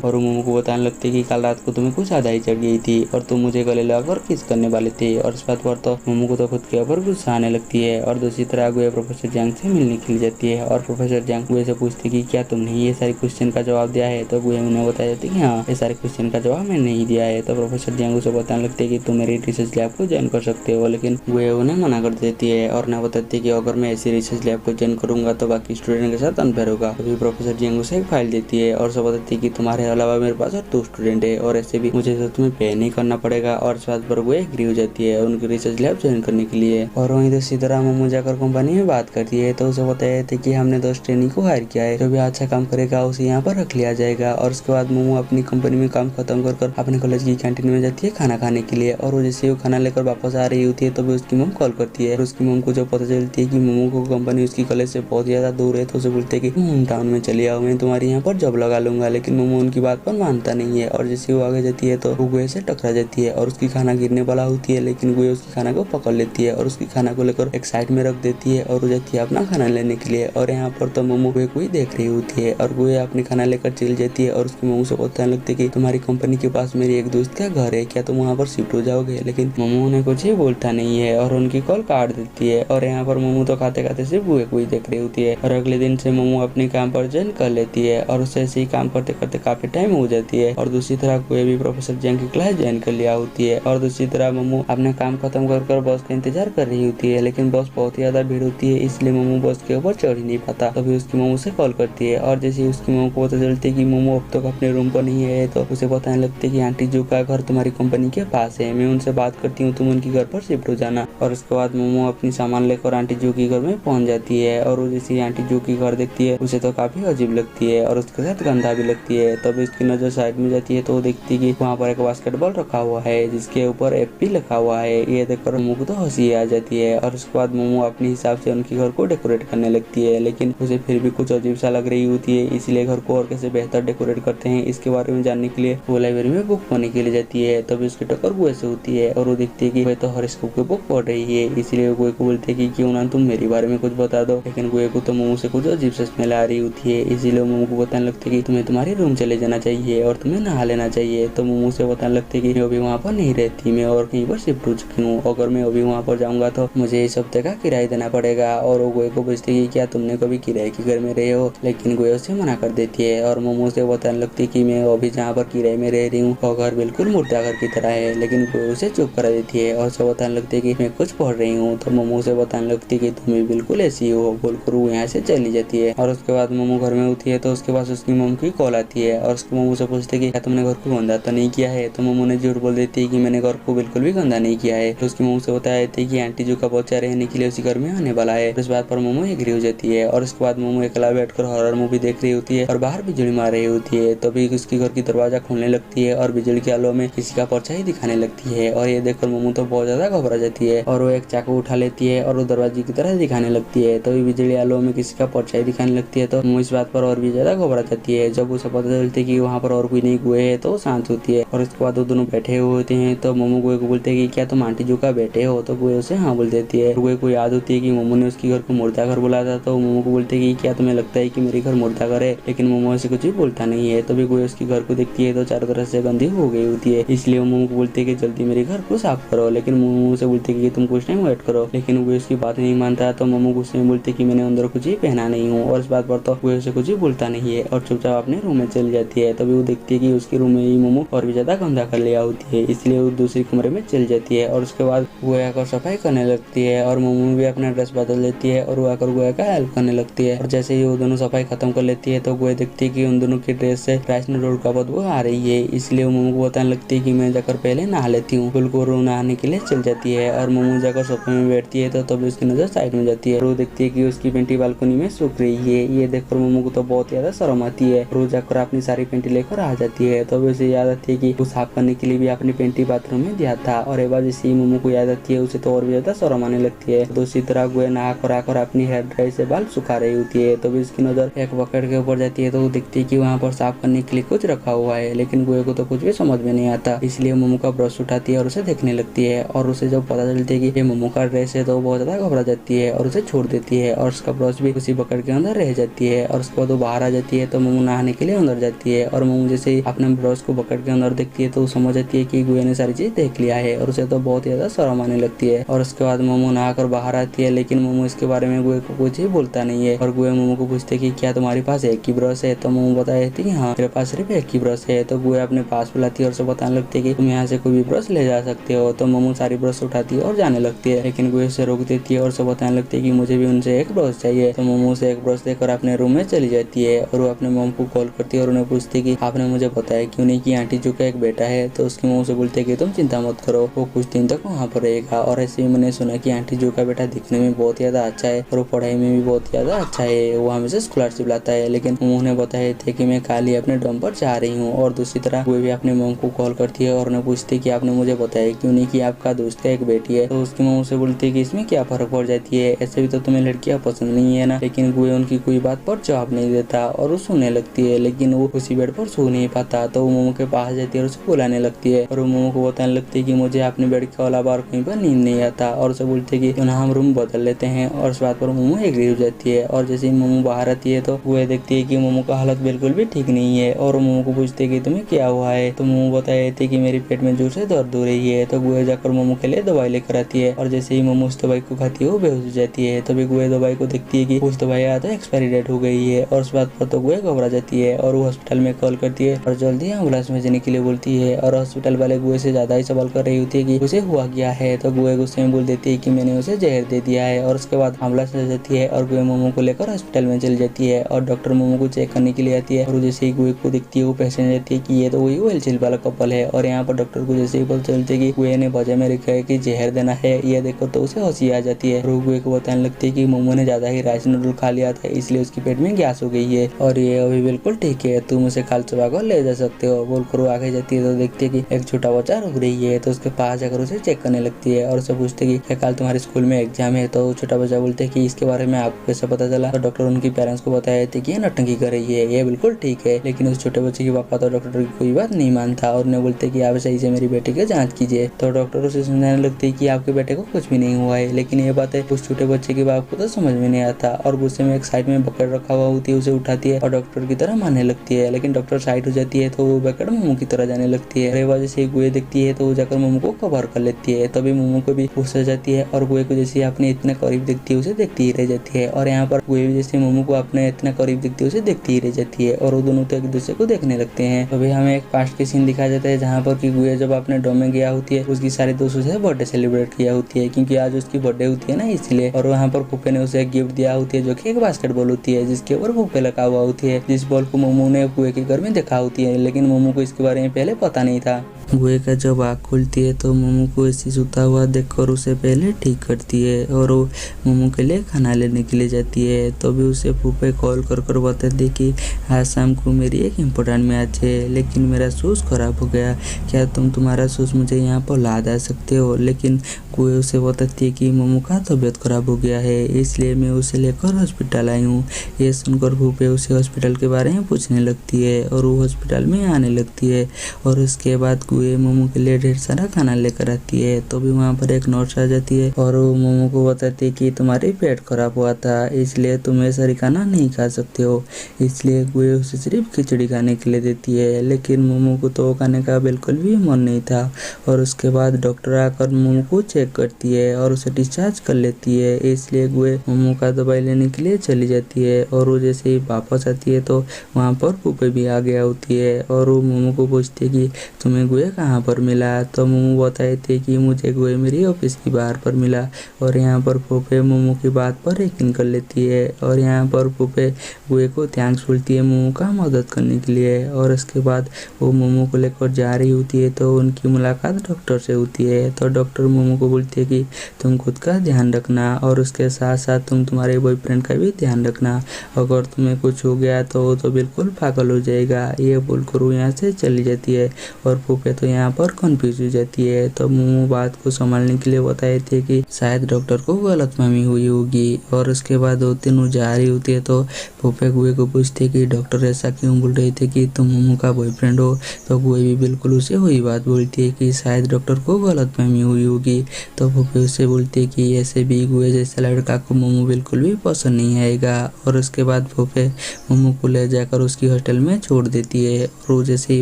और वो मोमो को बताने लगती कि कल रात को तुम्हें कुछ आधा ही चढ़ गई थी और तुम मुझे गले लगाकर किस करने वाले थे। और इस बात पर तो मोमो को तो खुद के ऊपर गुस्सा आने लगती है। और दूसरी तरह गुए प्रोफेसर जंग से मिलने के लिए जाती है और प्रोफेसर जंग गुए से पूछती कि क्या तुमने ये सारे क्वेश्चन का जवाब दिया है। तो गुए उन्हें बता देती कि हाँ, ये सारे क्वेश्चन का जवाब मैंने नहीं दिया है। तो प्रोफेसर जंग उसे बताने लगते कि तुम मेरी रिसर्च लैब को ज्वाइन कर सकते हो, लेकिन गुए उन्हें मना कर देती है और उन्हें बताती है कि अगर मैं ऐसी रिसर्च लैब को ज्वाइन करूंगा तो बाकी स्टूडेंट के साथ अनफेयर होगा। तभी प्रोफेसर जंग उसे एक फाइल देती है और उसे बताती है कि तुम्हारे अलावा मेरे पास और 2 स्टूडेंट है और ऐसे भी मुझे तो तुम्हें पे नहीं करना पड़ेगा। और इस बात पर वो एग्री हो जाती है उनकी रिसर्च लैब ज्वाइन करने के लिए। और वहीं दूसरी तरह मोमो जाकर कंपनी में बात करती है तो उसे बताया था कि हमने 10 ट्रेनी को हायर किया है, जो भी अच्छा काम करेगा उसे यहाँ पर रख लिया जाएगा। और उसके बाद मोमो अपनी कंपनी में काम खत्म कर अपने कॉलेज की कैंटीन में जाती है खाना खाने के लिए। और वो जैसे वो खाना लेकर वापस आ रही होती है तभी उसकी मम कॉल करती है और उसकी मम को जब पता चलती है कि मोमो को कंपनी उसकी कॉलेज से बहुत ज्यादा दूर है तो उसे बोलते है कि होम टाउन में चली आओ, मैं तुम्हारी यहाँ पर जॉब लगा लूंगा। लेकिन मोमो उनकी बात पर मानता नहीं है और जैसे वो आगे जाती है तो वो गुए से टकरा जाती है और उसकी खाना गिरने वाला होती है, लेकिन गुए उसकी खाना को पकड़ लेती है और उसकी खाना को लेकर एक साइड में रख देती है और वो जाती है अपना खाना लेने के लिए। और यहाँ पर तो मोमो गुए को ही देख रही होती है और गुए अपनी खाना लेकर चली जाती है और उसकी मोमो से बताने लगती है कि तुम्हारी कंपनी के पास मेरी एक दोस्त का घर है, क्या तुम वहाँ पर शिफ्ट हो जाओगे। लेकिन मोमो उन्हें कुछ ही बोलता नहीं है और उनकी कॉल काट देती है। और यहाँ पर मोमो तो खाते खाते सिर्फ गुए को ही देख रही होती है। और अगले दिन से मोमो अपने काम पर ज्वाइन कर लेती है और उससे ऐसे ही काम करते करते काफी टाइम हो जाती है। और दूसरी तरह गुए भी प्रोफेसर जंग की क्लास ज्वाइन कर लिया होती है। और दूसरी तरह मोमो अपने काम खत्म कर बस का इंतजार कर रही होती है, लेकिन बस बहुत ही ज्यादा भीड़ होती है इसलिए मोमो बस के ऊपर चढ़ ही नहीं पाता। तभी उसकी मोमो से कॉल करती है और जैसे उसकी मोमो को पता चलती है कि मोमो अब तक अपने रूम पर नहीं है तो उसे बताने लगती है कि आंटी जो का घर तुम्हारी कंपनी के पास है, मैं उनसे बात करती हूँ, तुम उनके घर पर शिफ्ट हो जाना। और उसके बाद मोमो अपनी सामान लेकर आंटी जो के घर में पहुंच जाती है और वो जैसे आंटी जो की घर देखती है उसे तो काफी अजीब लगती है और उसके साथ गंदा भी लगती है। तब इसकी नजर साइड में जाती है तो वो देखती है कि वहाँ पर एक बास्केटबॉल रखा हुआ है जिसके ऊपर एपी लिखा हुआ है। ये देखकर मोमो को तो हंसी आ जाती है और उसके बाद मोमो अपने हिसाब से उनके घर को डेकोरेट करने लगती है, लेकिन उसे फिर भी कुछ अजीब सा लग रही होती है, इसलिए घर को और कैसे बेहतर डेकोरेट करते हैं इसके बारे में जानने के लिए वो लाइब्रेरी में बुक पढ़ने के लिए जाती है। तभी उसकी टक्कर गुए से होती है और वो देखती है कि वह तो हॉरोस्कोप की बुक पढ़ रही है, इसलिए वो गुए को बोलती है कि क्यों ना तुम मेरे बारे में कुछ बता दो। लेकिन गुए को तो मोमो से कुछ अजीब सा स्मेल आ रही होती है, इसीलिए मोमो को बताने लगती है कि तुम्हें तुम्हारे रूम चले जाना चाहिए और तुम्हें नहा लेना चाहिए। तो मोमो से बताने लगती है कि मैं अभी वहाँ पर नहीं रहती, मैं और कहीं पर शिफ्ट हो चुकी हूँ, अगर मैं अभी वहाँ पर जाऊंगा तो मुझे इस हफ्ते का किराया देना पड़ेगा। और वो गुए को पूछती है कि क्या तुमने कभी किराए के घर में रहे हो, लेकिन गुए उसे मना कर देती है। और मोमो से बताने लगती है कि मैं अभी जहाँ पर किराए में रह रही हूँ वो घर बिल्कुल मुर्दा घर की तरह है, लेकिन गुए उसे चुप करा देती है और उसे बताने लगती है कि मैं कुछ पढ़ रही हूँ। तो मोमो से बताने लगती है कि तुम भी बिल्कुल ऐसी हो बोलकर वो यहाँ से चली जाती है। और उसके बाद मोमो घर में होती है तो उसके पास उसकी मम की कॉल आती है और उसकी मोमो से पूछती है कि क्या तुमने घर को गंदा तो नहीं किया है। तो मोमो ने झूठ बोल देती है कि मैंने घर को बिल्कुल भी गंदा नहीं किया है। तो उसकी मोमो से बताया जाता है कि आंटी जो का बच्चा रहने के लिए उसी घर में आने वाला है। इस बात पर मोमो एग्री हो जाती है और उसके बाद मोमो अकेला बैठकर हॉरर मूवी देख रही होती है और बाहर बिजली मार रही होती है। तभी उसकी घर की दरवाजा खोलने लगती है और बिजली के आलो में किसी का परछाई दिखाने लगती है और ये देखकर मोमो तो बहुत ज्यादा घबरा जाती है और वो एक चाकू उठा लेती है और वो दरवाजे की तरह दिखाने लगती है। तभी बिजली आलो में किसी का परछाई दिखाने लगती है तो मोमो इस बात पर और भी ज्यादा घबरा जाती है। जब उसे पता चलती है कि वहाँ पर और कोई नहीं गुए है तो शांत होती है और उसके बाद वो दोनों बैठे हुए होते हैं। तो मोमो गुए को बोलते हैं कि क्या तुम आंटी जो का बैठे हो, तो गुए उसे हाँ बोल देती है। गुए को याद होती है कि मोमो ने उसके घर को मुर्दा घर बोला था, तो मोमो को बोलते हैं कि क्या तुम्हें लगता है कि मेरे घर मुर्दा घर है, लेकिन मोमो ऐसे कुछ भी बोलता नहीं है। तभी गुए उसके घर को देखती है तो चारों तरफ से गंदी हो गई होती है, इसलिए वो मोमो को बोलते है कि जल्दी मेरे घर को साफ करो। लेकिन मोमो से बोलते है कि तुम कुछ टाइम वेट करो, लेकिन गुए उसकी बात नहीं मानता। तो मोमो गुस्से में बोलते कि मैंने अंदर कुछ ही पहना नहीं हूँ और इस बात पर तो गुए उसे कुछ ही बोलता नहीं है और चुपचाप अपने रूम में चली जाती है। तभी वो देखती है कि उसके रूम में ही मोमो और भी ज्यादा गंदा कर लिया होती है, इसलिए वो दूसरे कमरे में चली जाती है और उसके बाद वो आकर सफाई करने लगती है और मोमो भी अपना ड्रेस बदल लेती है और वो आकर गुआ का हेल्प करने लगती है। और जैसे ही वो दोनों सफाई खत्म कर लेती है तो गुआ देखती है कि उन दोनों की ड्रेस से राइसना रोड का बदबू आ रही है, इसलिए वो मोमो को बताने लगती है कि मैं जाकर पहले नहा लेती हूँ। बिल्कुल वो नहाने के लिए चल जाती है और मोमो जाकर सोफे में बैठती है तो तभी उसकी नजर साइड में जाती है। वो देखती है कि उसकी पेंटी बालकनी में सूख रही है। ये देखकर मोमो को तो बहुत ज्यादा शर्म आती है। रोज जाकर अपनी सारी पेंटी लेकर आ जाती है। तो उसे याद आती है कि वो साफ करने के लिए भी अपनी पेंटी बाथरूम में दिया था और एक बार जैसे ही मोमो को याद आती है उसे तो और भी ज्यादा शर्म आने लगती है। दूसरी तरह गुए नहा कर आकर अपनी हेयर ड्राई से बाल सुखा रही होती है। तो भी उसकी नजर एक बकेट के ऊपर जाती है तो वो देखती है कि वहाँ पर साफ करने के लिए कुछ रखा हुआ है, लेकिन गुए को तो कुछ भी समझ में नहीं आता, इसलिए मोमो का ब्रश उठाती है और उसे देखने लगती है। और उसे जब पता चलती है कि ये मोमो का ड्रेस है तो वो बहुत ज्यादा घबरा जाती है और उसे छोड़ देती है और उसका ब्रश ब्रश भी उसी बकेट के अंदर रह जाती है और उसके बाद वो बाहर आ जाती है। तो मोमो नहाने के लिए अंदर जाती है और मोमो जैसे ही अपने ब्रश को बकेट के अंदर देखती है तो वो समझ जाती है कि गुए ने सारी चीज देख लिया है और उसे तो बहुत ज्यादा शर्म आने लगती है। और उसके बाद मोमो नहाकर बाहर आती है, लेकिन मोमो इसके बारे में गुए को कुछ ही बोलता नहीं है। और गुए मोमो को पूछते कि क्या तुम्हारे पास एक ही ब्रश है? तो मोमो बता देती है हाँ मेरे पास सिर्फ एक ही ब्रश है। तो गुए अपने पास बुलाती है और उसे बताने लगती है कि तुम यहाँ से कोई भी ब्रश ले जा सकते हो। तो मोमो सारी ब्रश उठाती है और जाने लगती है, लेकिन गुए उसे रोक देती है और उसे बताने लगती है कि मुझे भी उनसे एक ब्रश चाहिए। तो मोमो उसे एक ब्रश देकर अपने रूम में चली जाती है और वो अपने मॉम को कॉल करती है और उन्हें पूछती है कि आपने मुझे बताया क्यों नहीं कि आंटी जो का एक बेटा है। तो उसकी मॉम से बोलती है कि तुम चिंता मत करो, वो कुछ दिन तक वहाँ पर रहेगा। और ऐसे ही मैंने सुना कि आंटी जो का बेटा दिखने में बहुत ज्यादा अच्छा है और वो पढ़ाई में भी बहुत ज्यादा अच्छा है, वो हमेशा स्कॉलरशिप लाता है। लेकिन उन्होंने बताए थे कि मैं खाली अपने डॉम पर जा रही हूँ। और दूसरी तरफ वो भी अपने मॉम को कॉल करती है और उन्हें पूछती है कि आपने मुझे बताया क्यों नहीं कि आपका दोस्त का एक बेटी है। तो उसकी मॉम से बोलती है कि इसमें क्या फर्क पड़ जाती है, ऐसे भी तो तुम्हें लड़कियां पसंद नहीं है ना। लेकिन गुए उनकी कोई बात पर जवाब नहीं देता और वो सोने लगती है, लेकिन वो उसी बेड पर सो नहीं पाता। तो वो मोमो के पास जाती है और उसे बुलाने लगती है और वो मोमो को बताने लगती है कि मुझे अपने बेड के अलावा और कहीं पर नींद नहीं आता। और उसे बोलती है कि क्यों ना हम रूम बदल लेते हैं। और इस बात पर मोमो एग्री हो जाती है। और जैसे ही मोमो बाहर आती है तो गुए देखती है कि मोमो का हालत बिल्कुल भी ठीक नहीं है और मोमो को पूछती है कि तुम्हें क्या हुआ है। तो मोमो बता देती है कि मेरे पेट में जोर से दर्द हो रही है। तो गुए जाकर मोमो के लिए दवाई लेकर आती है और जैसे ही मोमो उस दवाई को खाती है वो बेहोश हो जाती है। तभी गुए दवाई को देखती है कि उस दवाई तो एक्सपायरी डेट हो गई है और उस बात पर तो गुए घबरा जाती है और वो हॉस्पिटल में कॉल करती है और जल्दी एम्बुलेंस भेजने के लिए बोलती है। और हॉस्पिटल वाले गुए से ज्यादा ही सवाल कर रही होती है कि उसे हुआ क्या है। तो गुए गुस्से में बोल देती है कि मैंने उसे जहर दे दिया है। और उसके बाद एम्बुलेंस आ जाती है और गुए मोमो को लेकर हॉस्पिटल में चली जाती है और डॉक्टर मोमो को चेक करने के लिए आती है। और जैसे ही गुए को दिखती है वो पहचान जाती है कि ये तो वही व्हीलचेयर वाला कपल है। और यहाँ पर डॉक्टर को जैसे ही पता चलती है कि गुए ने वजह में लिखा है कि जहर देना है, ये देखो तो उसे हंसी आ जाती है। और गुए को बताने लगती है कि मोमो ने ज्यादा ही राइस नूडल खा लिया था, इसलिए उसके पेट में गैस हो गई है और ये अभी बिल्कुल ठीक है, तुम उसे खाल चबा कर ले जा सकते हो। बोलकर वो आगे जाती है तो देखती है कि एक छोटा बच्चा रुक रही है। तो उसके पास जाकर उसे चेक करने लगती है और उसे पूछती है कि कल तुम्हारे स्कूल में एग्जाम है। तो छोटा बच्चा बोलते है कि इसके बारे में आपको कैसे पता चला। तो डॉक्टर उनकी पेरेंट्स को बताया था कि ये नौटंकी कर रही है, ये बिल्कुल ठीक है। लेकिन उस छोटे बच्चे के पापा तो डॉक्टर की कोई बात नहीं मानता और उन्हें बोलते कि आप सही से मेरी बेटी की जाँच कीजिए। तो डॉक्टर उसे समझाने लगते है कि आपके बेटे को कुछ भी नहीं हुआ है। लेकिन ये बात है उस छोटे बच्चे के बाप को तो समझ में नहीं आता और गुस्से में एक साइड में बकेट रखा हुआ होती है उसे उठाती है और डॉक्टर की तरह मारने लगती है। लेकिन डॉक्टर साइड हो जाती है तो वो बकेट मोमो की तरह जाने लगती है। अरे वजह से गुए देखती है तो वो जाकर मोमो को कवर कर लेती है। तभी मोमो को भी गुस्सा जाती है और गुए को जैसे अपने इतने करीब देखती है उसे देखती ही रह जाती है। और यहाँ पर गुए भी जैसे मोमो को अपने इतने करीब देखती है उसे देखती ही रह जाती है और वो दोनों तो एक दूसरे को देखने लगते हैं। तभी हमें एक पास्ट के सीन दिखाया जाता है जहाँ पर कि गुए जब अपने डॉम में गया होती है उसकी सारे दोस्तों से बर्थडे सेलिब्रेट किया होती है क्योंकि आज उसकी बर्थडे होती है ना इसलिए। और वहाँ पर फूफे ने उसे एक गिफ्ट दिया होती है जो कि एक बास्केटबॉल होती है जिसके ऊपर फूफे लगा हुआ होती है, जिस बॉल को मोमो ने गुए के घर में देखा होती है। लेकिन मोमो को इसके बारे में पहले पता नहीं था। गुए का जब आँख खुलती है तो मोमो को ऐसी सोता हुआ देखकर उसे पहले ठीक करती है और वो मोमो के लिए खाना लेने के लिए जाती है। तो भी उसे फूफे कॉल कर बताते कि आज शाम को मेरी एक इम्पोर्टेंट मैच है लेकिन मेरा शूज़ खराब हो गया, क्या तुम तुम्हारा शूज़ मुझे यहाँ पर ला दे सकते हो। लेकिन गुए उसे बताती है कि मोमो का तबीयत खराब हो गया है इसलिए मैं उसे लेकर हॉस्पिटल आई हूँ। ये सुनकर फूफे उसे हॉस्पिटल के बारे में पूछने लगती है और वो हॉस्पिटल में आने लगती है। और उसके बाद गुए मोमो के लिए ढेर सारा खाना लेकर आती है। तो भी वहाँ पर एक नर्स आ जाती है और वो मोमो को बताती है कि तुम्हारे पेट खराब हुआ था इसलिए तुम सारी खाना नहीं खा सकते हो। इसलिए गुए उसे सिर्फ खिचड़ी खाने के लिए देती है। लेकिन मोमो को तो खाने का बिल्कुल भी मन नहीं था। और उसके बाद डॉक्टर आकर मोमो को चेक करती है और उसे डिस्चार्ज कर लेती है। इसलिए गुए मोमो का दवाई लेने के लिए चली जाती है और वो जैसे ही वापस आती है तो वहाँ पर फूफे भी आ गया होती है और वो मोमो को पूछती है कि तुम्हें गुए कहाँ पर मिला। तो मोमो बताए थे कि मुझे गुए मेरी ऑफिस की बाहर पर मिला। और यहाँ पर फूफे मोमो की बात पर यकीन कर लेती है और यहाँ पर फूफे गुए को थैंक्स बोलती है मोमो का मदद करने के लिए। और उसके बाद वो मोमो को लेकर जा रही होती है तो उनकी मुलाकात डॉक्टर से होती है। तो डॉक्टर मोमो को बोलती है कि तुम खुद का ध्यान रखना और उसके साथ साथ तुम तुम्हारे बॉयफ्रेंड का भी ध्यान रखना, अगर तुम्हें कुछ हो गया तो वो तो बिल्कुल पागल हो जाएगा। ये बोलकर वो यहाँ से चली जाती है और फूफे तो यहाँ पर कंफ्यूज हो जाती है। तो मोमो बात को संभालने के लिए बताए थे कि शायद डॉक्टर को गलतफहमी हुई होगी। और उसके बाद वो तीनों जा रही होती है तो फूफे गुए को पूछते कि डॉक्टर ऐसा क्यों बोल रहे थे कि तुम मोमो का बॉयफ्रेंड हो। तो गुए भी बिल्कुल उसे वही बात बोलती है कि शायद डॉक्टर को गलतफहमी हुई होगी। तो फूफे उससे बोलती है कि ऐसे भी गुए जैसा लड़का को मोमो बिल्कुल भी पसंद नहीं आएगा। और उसके बाद फूफे मोमो को ले जाकर उसकी हॉस्टल में छोड़ देती है और वो जैसे ही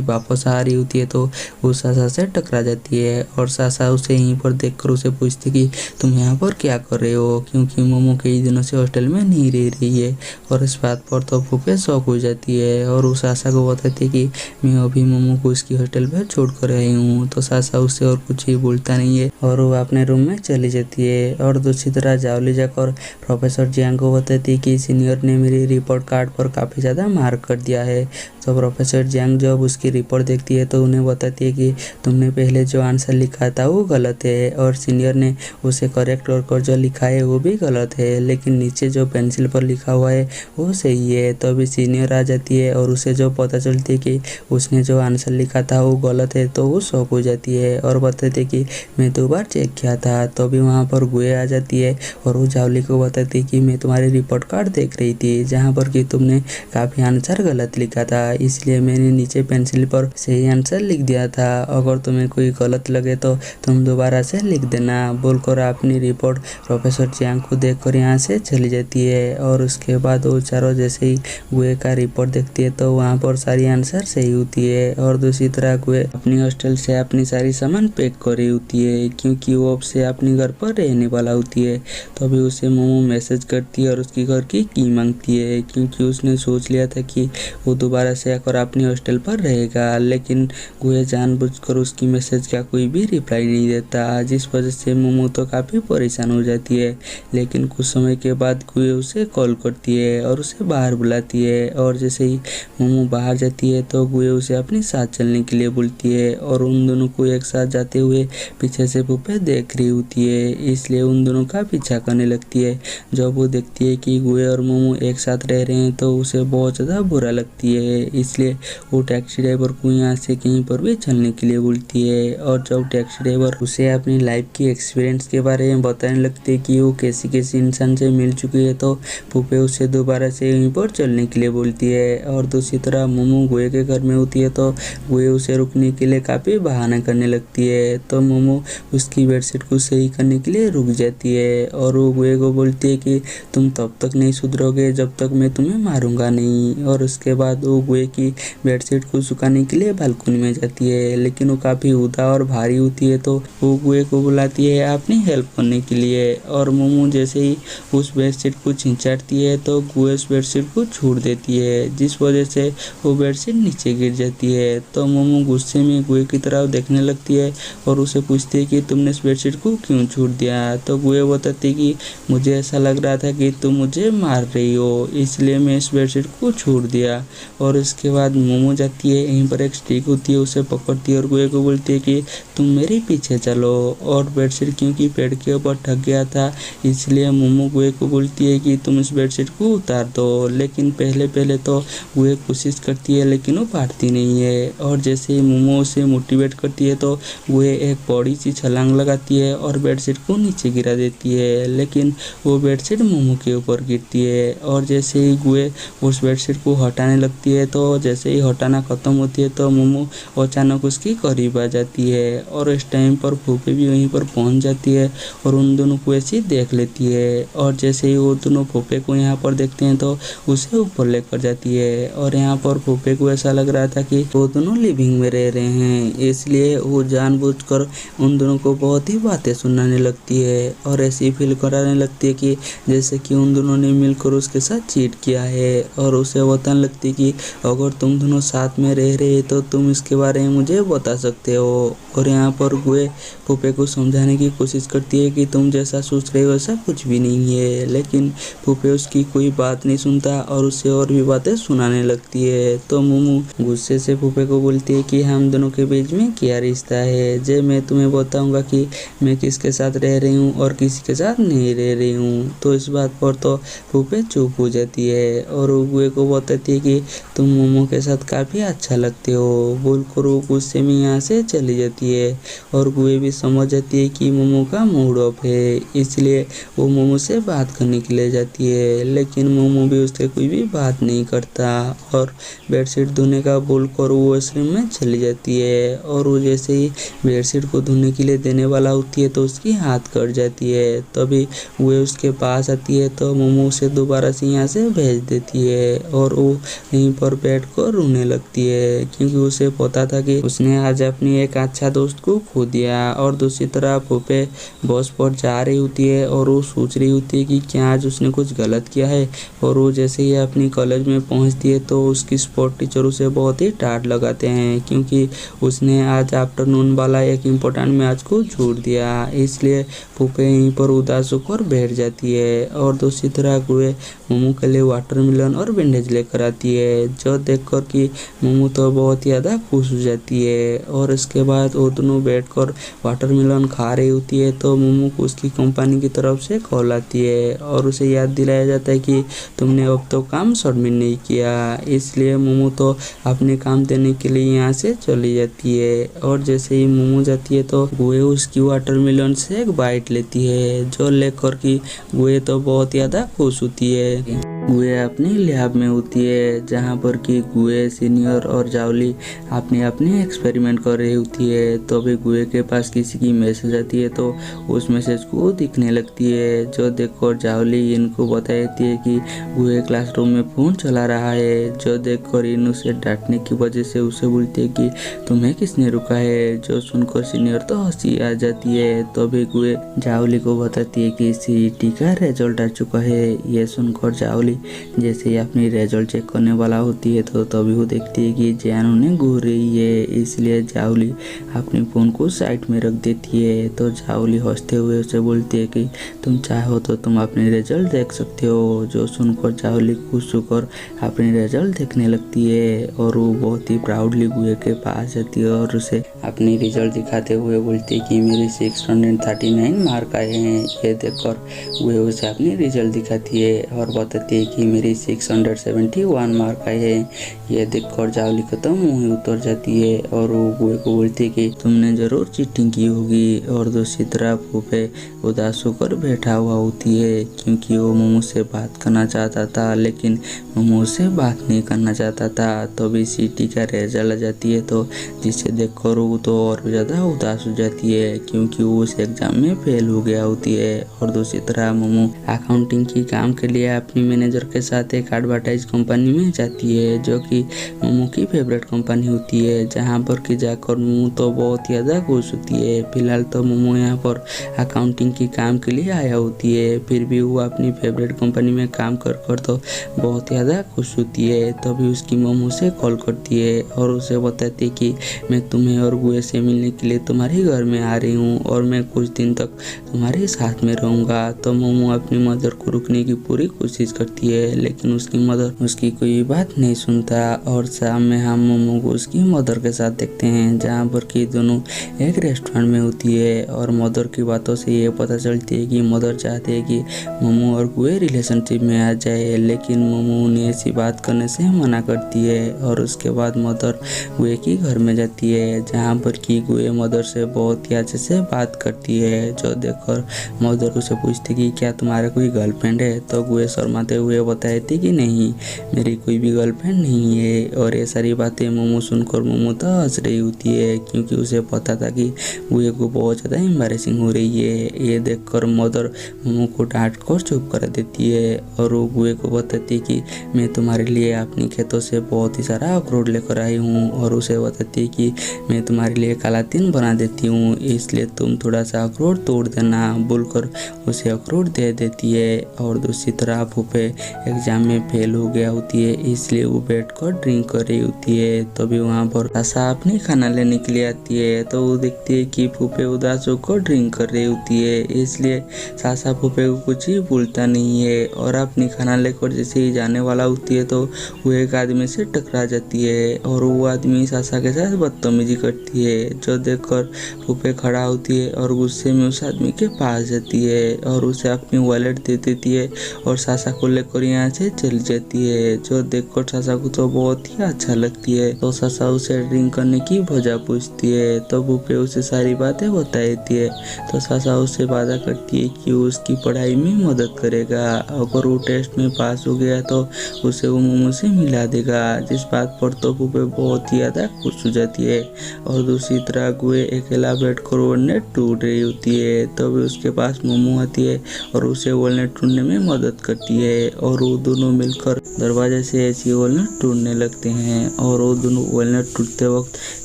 वापस आ रही होती है तो वो सासा से टकरा जाती है और सासा उसे यहीं पर देखकर उसे पूछती कि तुम यहाँ पर क्या कर रहे हो, क्योंकि मोमो कई दिनों से हॉस्टल में नहीं रह रही है। और इस बात पर तो फूफे शौक हो जाती है और वो सासा को बताती है कि मैं अभी मोमो को उसकी हॉस्टल पर छोड़ कर आई हूँ। तो सासा उससे और कुछ ही बोलता नहीं है और वो अपने रूम में चली जाती है। और दूसरी तरह जाओली जाकर प्रोफेसर जियांग को बताती है कि सीनियर ने मेरी रिपोर्ट कार्ड पर काफ़ी ज़्यादा मार्क कर दिया है। तो प्रोफेसर जियांग जब उसकी रिपोर्ट देखती है तो उन्हें बताती है कि तुमने पहले जो आंसर लिखा था वो गलत है और सीनियर ने उसे करेक्ट कर जो लिखा है वो भी गलत है, लेकिन नीचे जो पेंसिल पर लिखा हुआ है वो सही है। तो अभी सीनियर आ जाती है और उसे जो पता चलती है कि उसने जो आंसर लिखा था वो गलत है तो वो शॉक हो जाती है और बताती है कि मैं 2 बार चेक किया था। तो अभी वहाँ पर गुए आ जाती है और वो जावली को बताती है कि मैं तुम्हारी रिपोर्ट कार्ड देख रही थी जहाँ पर कि तुमने काफ़ी आंसर गलत लिखा था, इसलिए मैंने नीचे पेंसिल पर सही आंसर लिख दिया था। अगर तुम्हें कोई गलत लगे तो तुम दोबारा से लिख देना, बोलकर अपनी रिपोर्ट प्रोफेसर जियांग को देखकर यहाँ से चली जाती है। और उसके बाद वो चारों जैसे ही गुए का रिपोर्ट देखती है तो वहाँ पर सारी आंसर सही होती है। और दूसरी तरह गुए अपनी हॉस्टल से अपनी सारी सामान पैक कर रही होती है क्योंकि वो अब से अपने घर पर रहने वाला होती है। तो अभी उसे मोमो मैसेज करती है और उसकी घर की मांगती है क्योंकि उसने सोच लिया था कि वो दोबारा से आकर अपनी हॉस्टल पर रहेगा, लेकिन गुए जानबूझकर उसकी मैसेज का कोई भी रिप्लाई नहीं देता, जिस वजह से मोमो तो काफ़ी परेशान हो जाती है। लेकिन कुछ समय के बाद गुए उसे कॉल करती है और उसे बाहर बुलाती है और जैसे ही मोमो बाहर जाती है तो गुए उसे अपने साथ चलने के लिए बोलती है और उन दोनों को एक साथ जाते हुए पीछे से फूफे देख रही होती है, इसलिए उन दोनों का पीछा करने लगती है। जब वो देखती है कि गुए और मोमो एक साथ रह रहे हैं तो उसे बहुत ज़्यादा बुरा लगती है, इसलिए वो टैक्सी ड्राइवर को यहाँ से कहीं पर भी चलने के लिए बोलती है। और जब टैक्सी ड्राइवर उसे अपनी लाइफ की एक्सपीरियंस के बारे में बताने लगती है कि वो कैसी कैसी इंसान से मिल चुकी है तो फूफे उसे दोबारा से यहीं पर चलने के लिए बोलती है। और दूसरी तरह मोमो गुए के घर में होती है तो गुए उसे रुकने के लिए काफ़ी बहाना करने लगती है। तो मोमो उसकी बेडशीट को सही करने के लिए रुक जाती है और वो गुए को बोलती है कि तुम तब तक नहीं सुधरोगे जब तक मैं तुम्हें मारूंगा नहीं। और उसके बाद वो गुए की बेडशीट को सुखाने के लिए बालकनी में जाती है, लेकिन वो काफ़ी ऊदा और भारी होती है तो वो गुए को बुलाती है अपनी हेल्प करने के लिए। और मोमो जैसे ही उस बेडशीट को खिंचाती है तो गुए उस बेडशीट को छोड़ देती है, जिस वजह से वो बेडशीट नीचे गिर जाती है। तो मोमो गुस्से में गुए की तरफ देखने लगती है और उसे पूछती है कि तुमने इस बेडशीट को क्यों छोड़ दिया। तो गुए बताती है कि मुझे ऐसा लग रहा था कि तुम मुझे मार रही हो, इसलिए मैं इस बेडशीट को छोड़ दिया। और इसके बाद मोमो जाती है, यहीं पर एक स्टिक होती है उसे पकड़ती है और गुए को बोलती है कि तुम मेरे पीछे चलो। और बेडशीट क्योंकि पेड़ के ऊपर ठग गया था इसलिए मोमो गुए को बोलती है कि तुम इस बेडशीट को उतार दो, लेकिन पहले तो गुए कोशिश करती है लेकिन वो पारती नहीं है। और जैसे ही मोमो उसे मोटिवेट करती है तो गुए एक बड़ी सी छलांग लगाती है और बेडशीट को नीचे गिरा देती है, लेकिन वो बेडशीट मोमो के ऊपर गिरती है। और जैसे ही गुए उस बेडशीट को हटाने लगती है तो जैसे ही हटाना ख़त्म होती है तो मोमो अचानक उसकी करीब आ जाती है। और इस टाइम पर फूफे भी वहीं पर पहुंच जाती है और उन दोनों को ऐसे देख लेती है। और जैसे ही वो दोनों फूफे को यहाँ पर देखते हैं तो उसे ऊपर लेकर जाती है। और यहाँ पर फूफे को ऐसा लग रहा था कि वो दोनों लिविंग में रह रहे हैं, इसलिए वो जानबूझकर उन दोनों को बहुत ही बातें सुनाने लगती है और ऐसी फील कराने लगती है कि जैसे कि उन दोनों ने मिलकर उसके साथ चीट किया है। और उसे बताने लगती है कि अगर तुम दोनों साथ में रह रहे तो तुम इसके बारे में मुझे बता सकते हो। और यहाँ पर गुए फूफे को समझाने की कोशिश करती है कि तुम जैसा सोच रहे हो वैसा कुछ भी नहीं है, लेकिन फूफे उसकी कोई बात नहीं सुनता और उसे और भी बातें सुनाने लगती है। तो मोमो गुस्से से फूफे को बोलती है कि हम दोनों के बीच में क्या रिश्ता है, जे मैं तुम्हें बताऊंगा कि मैं किसके साथ रह रही हूँ और किसी के साथ नहीं रह रही हूँ। तो इस बात पर तो फूफे चुप हो जाती है और वो गुए को बताती है कि तुम मोमो के साथ काफ़ी अच्छा लगते हो बोलकर वो गुस्से में यहाँ से चली जाती है और गुए भी समझ जाती है कि मोमो का मूड ऑफ है, इसलिए वो मोमो से बात करने के लिए जाती है। लेकिन मोमो भी उससे कोई भी बात नहीं करता और बेडशीट धोने का बोलकर वो वॉशरूम में चली जाती है और वो जैसे ही बेडशीट को धोने के लिए देने वाला होती है तो उसकी हाथ कट जाती है। तभी वो उसके पास आती है तो मोमो उसे दोबारा से यहाँ से भेज देती है और वो यहीं पर बैठ कर रोने लगती है क्योंकि उसे पता था कि उसने आज अपनी एक अच्छा दोस्त को खो दिया। और दूसरी तरफ फूफे बस पर जा रही होती है और वो सोच रही होती है कि क्या आज उसने कुछ गलत किया है। और वो जैसे ही अपनी कॉलेज में पहुंचती है तो उसकी स्पोर्ट टीचर उसे बहुत ही डांट लगाते हैं क्योंकि उसने आज आफ्टरनून वाला एक इम्पोर्टेंट मैच को छोड़ दिया, इसलिए फूफे यहीं पर उदास होकर बैठ जाती है। और दूसरी तरफ गुए मोमो के लिए वाटरमेलन और बैंडेज लेकर आती है जो देखकर कि मोमो तो बहुत ही ज़्यादा खुश हो जाती है। और इसके बाद वो दोनों बैठकर वाटरमेलन खा रही होती है तो मोमो को उसकी कंपनी की तरफ से कॉल आती है और उसे याद दिलाया जाता है कि तुमने अब तो काम सबमिट नहीं किया, इसलिए मोमो तो अपने काम देने के लिए यहाँ से चली जाती है। और जैसे ही मोमो जाती है तो गुए उसकी वाटरमेलन से एक बाइट लेती है जो लेकर कि गुए तो बहुत ज़्यादा खुश होती है। गुए अपनी लैब में होती है जहाँ पर कि गुए सीनियर और जावली अपने अपने एक्सपेरिमेंट कर रही होती है। तो अभी गुए के पास किसी की मैसेज आती है तो उस मैसेज को दिखने लगती है जो देखकर जावली इनको बता देती है कि गुए क्लासरूम में फ़ोन चला रहा है। जो देखकर इन उसे डांटने की वजह से उसे बोलती है कि तुम्हें किसने रुका है। जो सुनकर सीनियर तो हंसी आ जाती है। तो अभी गुए जावली को बताती है कि सीईटी का रिजल्ट आ चुका है। ये सुनकर जावली जैसे ही अपनी रिजल्ट चेक करने वाला होती है तो तभी वो देखती है कि जैन उन्हें घूर रही है, इसलिए जावली अपने फ़ोन को साइड में रख देती है। तो जावली हंसते हुए उसे बोलती है कि तुम चाहो तो तुम अपनी रिजल्ट देख सकते हो। जो सुनकर जावली खुश होकर अपनी रिजल्ट देखने लगती है और वो बहुत ही प्राउडली गुए के पास जाती है और उसे अपनी रिजल्ट दिखाते हुए बोलती है कि मेरे 639 मार्क आए हैं। ये देखकर गुए उसे अपनी रिजल्ट दिखाती है और बताती है कि मेरी 671 मार्क आए हैं। ये देखकर जावली को तो मुँह ही उतर जाती है और वो गुए को बोलती है कि तुमने जरूर चीटिंग की होगी। और दूसरी तरफ फूफे उदास होकर बैठा हुआ होती है क्योंकि वो मोमो से बात करना चाहता था लेकिन मोमो से बात नहीं करना चाहता था। तो अभी सीटी का रिजल्ट आ जाती है तो जिसे देखकर वो तो और ज़्यादा उदास हो जाती है क्योंकि वो उस एग्जाम में फेल हो गया होती है। और दूसरी तरह मोमो अकाउंटिंग की काम के लिए अपनी मैनेजर के साथ एक एडवर्टाइज कंपनी में जाती है जो कि मोमो की फेवरेट कंपनी होती है, जहाँ पर कि जाकर मोमो तो बहुत ही ज़्यादा खुश होती है। फिलहाल तो मोमो यहाँ पर अकाउंटिंग की काम के लिए आया होती है, फिर भी वो अपनी फेवरेट कंपनी में काम कर तो बहुत ही ज़्यादा खुश होती है। तभी उसकी मोमो से कॉल करती है और उसे बताती है कि मैं तुम्हें और गुए से मिलने के लिए तुम्हारे घर में आ रही हूँ और मैं कुछ दिन तक तुम्हारे साथ में रहूँगा। तो मोमो अपनी मदर को रुकने की पूरी कोशिश करती है लेकिन उसकी मदर उसकी कोई बात नहीं सुनता। और शाम में हम मोमो को उसकी मदर के साथ देखते हैं जहाँ पर कि दोनों एक रेस्टोरेंट में होती है और मदर की बातों से ये पता चलती है कि मदर चाहती है कि मोमो और गुए रिलेशनशिप में आ जाए, लेकिन मोमो उन्हें ऐसी बात करने से मना करती है। और उसके बाद मदर गुए की घर में जाती है जहाँ पर कि गुए मदर से बहुत ही अच्छे से बात करती है। जो देखकर मदर उसे पूछती कि क्या तुम्हारा कोई गर्लफ्रेंड है। तो गुए शर्माते हुए बताती कि नहीं, मेरी कोई भी गर्लफ्रेंड नहीं है। और ये सारी बातें मोमो सुनकर मोमो तो हंस रही होती है क्योंकि उसे पता था कि गुए को बहुत ज़्यादा एम्बैरेसिंग हो रही है। ये देखकर मदर मोमो को डांट कर चुप कर देती है और वो गुए को बताती कि मैं तुम्हारे लिए अपनी खेतों से बहुत ही सारा अखरोट लेकर आई हूँ। और उसे बताती कि मैं तुम्हारे लिए काला तिल बना देती हूँ, इसलिए तुम थोड़ा सा अखरोट तोड़ देना बोलकर उसे अखरोट दे देती है। और दूसरी तरफ फूफे एग्जाम में फेल हो गया होती है, इसलिए वो बैठकर ड्रिंक कर रही होती है। तभी वहाँ पर आशा अपनी खाना लेने के लिए आती है तो वो देखती है कि फूफे उदास होकर ड्रिंक कर रही होती है, इसलिए सासा फूफे को कुछ ही बोलता नहीं है। और अपनी खाना लेकर जैसे ही जाने वाला होती है तो वो एक आदमी से टकरा जाती है और वो आदमी सासा के साथ बदतमीजी करती है, जो देखकर फूफे खड़ा होती है और गुस्से में उस आदमी के पास जाती है और उसे अपनी वॉलेट दे देती है और सासा को लेकर यहाँ से चली जाती है, जो देखकर सासा को तो बहुत ही अच्छा लगती है। तो सासा उसे ड्रिंक करने की वजह पूछती है तो फूफे उसे सारी बातें बता देती है। तो सासा उससे वादा करती है कि वो उसकी पढ़ाई में मदद करेगा, अगर वो टेस्ट में पास हो गया तो उसे वो मोमो से मिला देगा, जिस बात पर तो फूफे बहुत ही ज़्यादा खुश हो जाती है। और दूसरी तरह गुए अकेला बैठकर वॉलनट ढूंढ रही होती है, तभी उसके पास मोमो आती है और उसे वॉलनट ढूंढने में मदद करती है और वो दोनों मिलकर दरवाजे से ऐसी वॉलनट ढूंढने लगते हैं और वो दोनों वॉलनट ढूंढते वक्त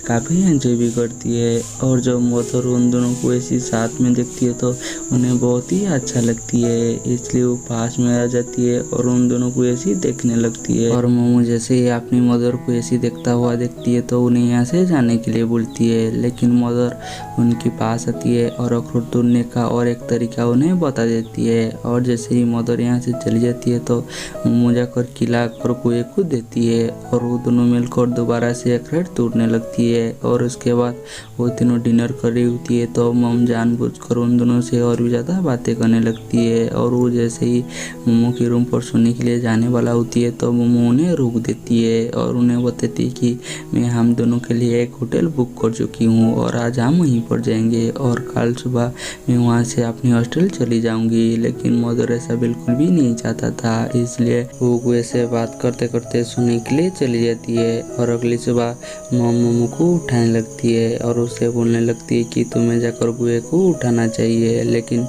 काफ़ी एंजॉय भी करती है। और जब मदर उन दोनों को ऐसी साथ में देखती है तो उन्हें बहुत ही अच्छा लगती है, इसलिए वो पास में आ जाती है और उन दोनों को ऐसी देखने लगती है। और मोमो जैसे ही अपनी मदर को ऐसी देखता हुआ देखती है तो उन्हें यहाँ से जाने के लिए बोलती है, लेकिन मदर उनके पास आती है और अखरोट तोड़ने का और एक तरीका उन्हें बता देती है। और जैसे ही मदर यहाँ से चली जाती है तो मोमो जाकर खिला कर कुएं को देती है और वो दोनों मिलकर दोबारा से अखरोट तोड़ने लगती है। और उसके बाद वो तीनों डिनर कर रही होती है तो मम जानबूझकर उन दोनों से और भी ज़्यादा बातें करने लगती है। और वो जैसे ही मोमो के रूम पर सोने के लिए जाने वाला होती है तो मोमो उन्हें रोक देती है और उन्हें बताती है कि मैं हम दोनों के लिए एक होटल बुक कर चुकी हूँ और आज हम वहीं पर जाएंगे और कल सुबह मैं वहाँ से अपनी हॉस्टल चली जाऊँगी। लेकिन मदर ऐसा बिल्कुल भी नहीं चाहता था, इसलिए वो गुए से बात करते करते सोने के लिए चली जाती है। और अगली सुबह मम मोमो को उठाने लगती है और उससे बोलने लगती है कि तुम्हें जाकर गुए को उठाना चाहिए, लेकिन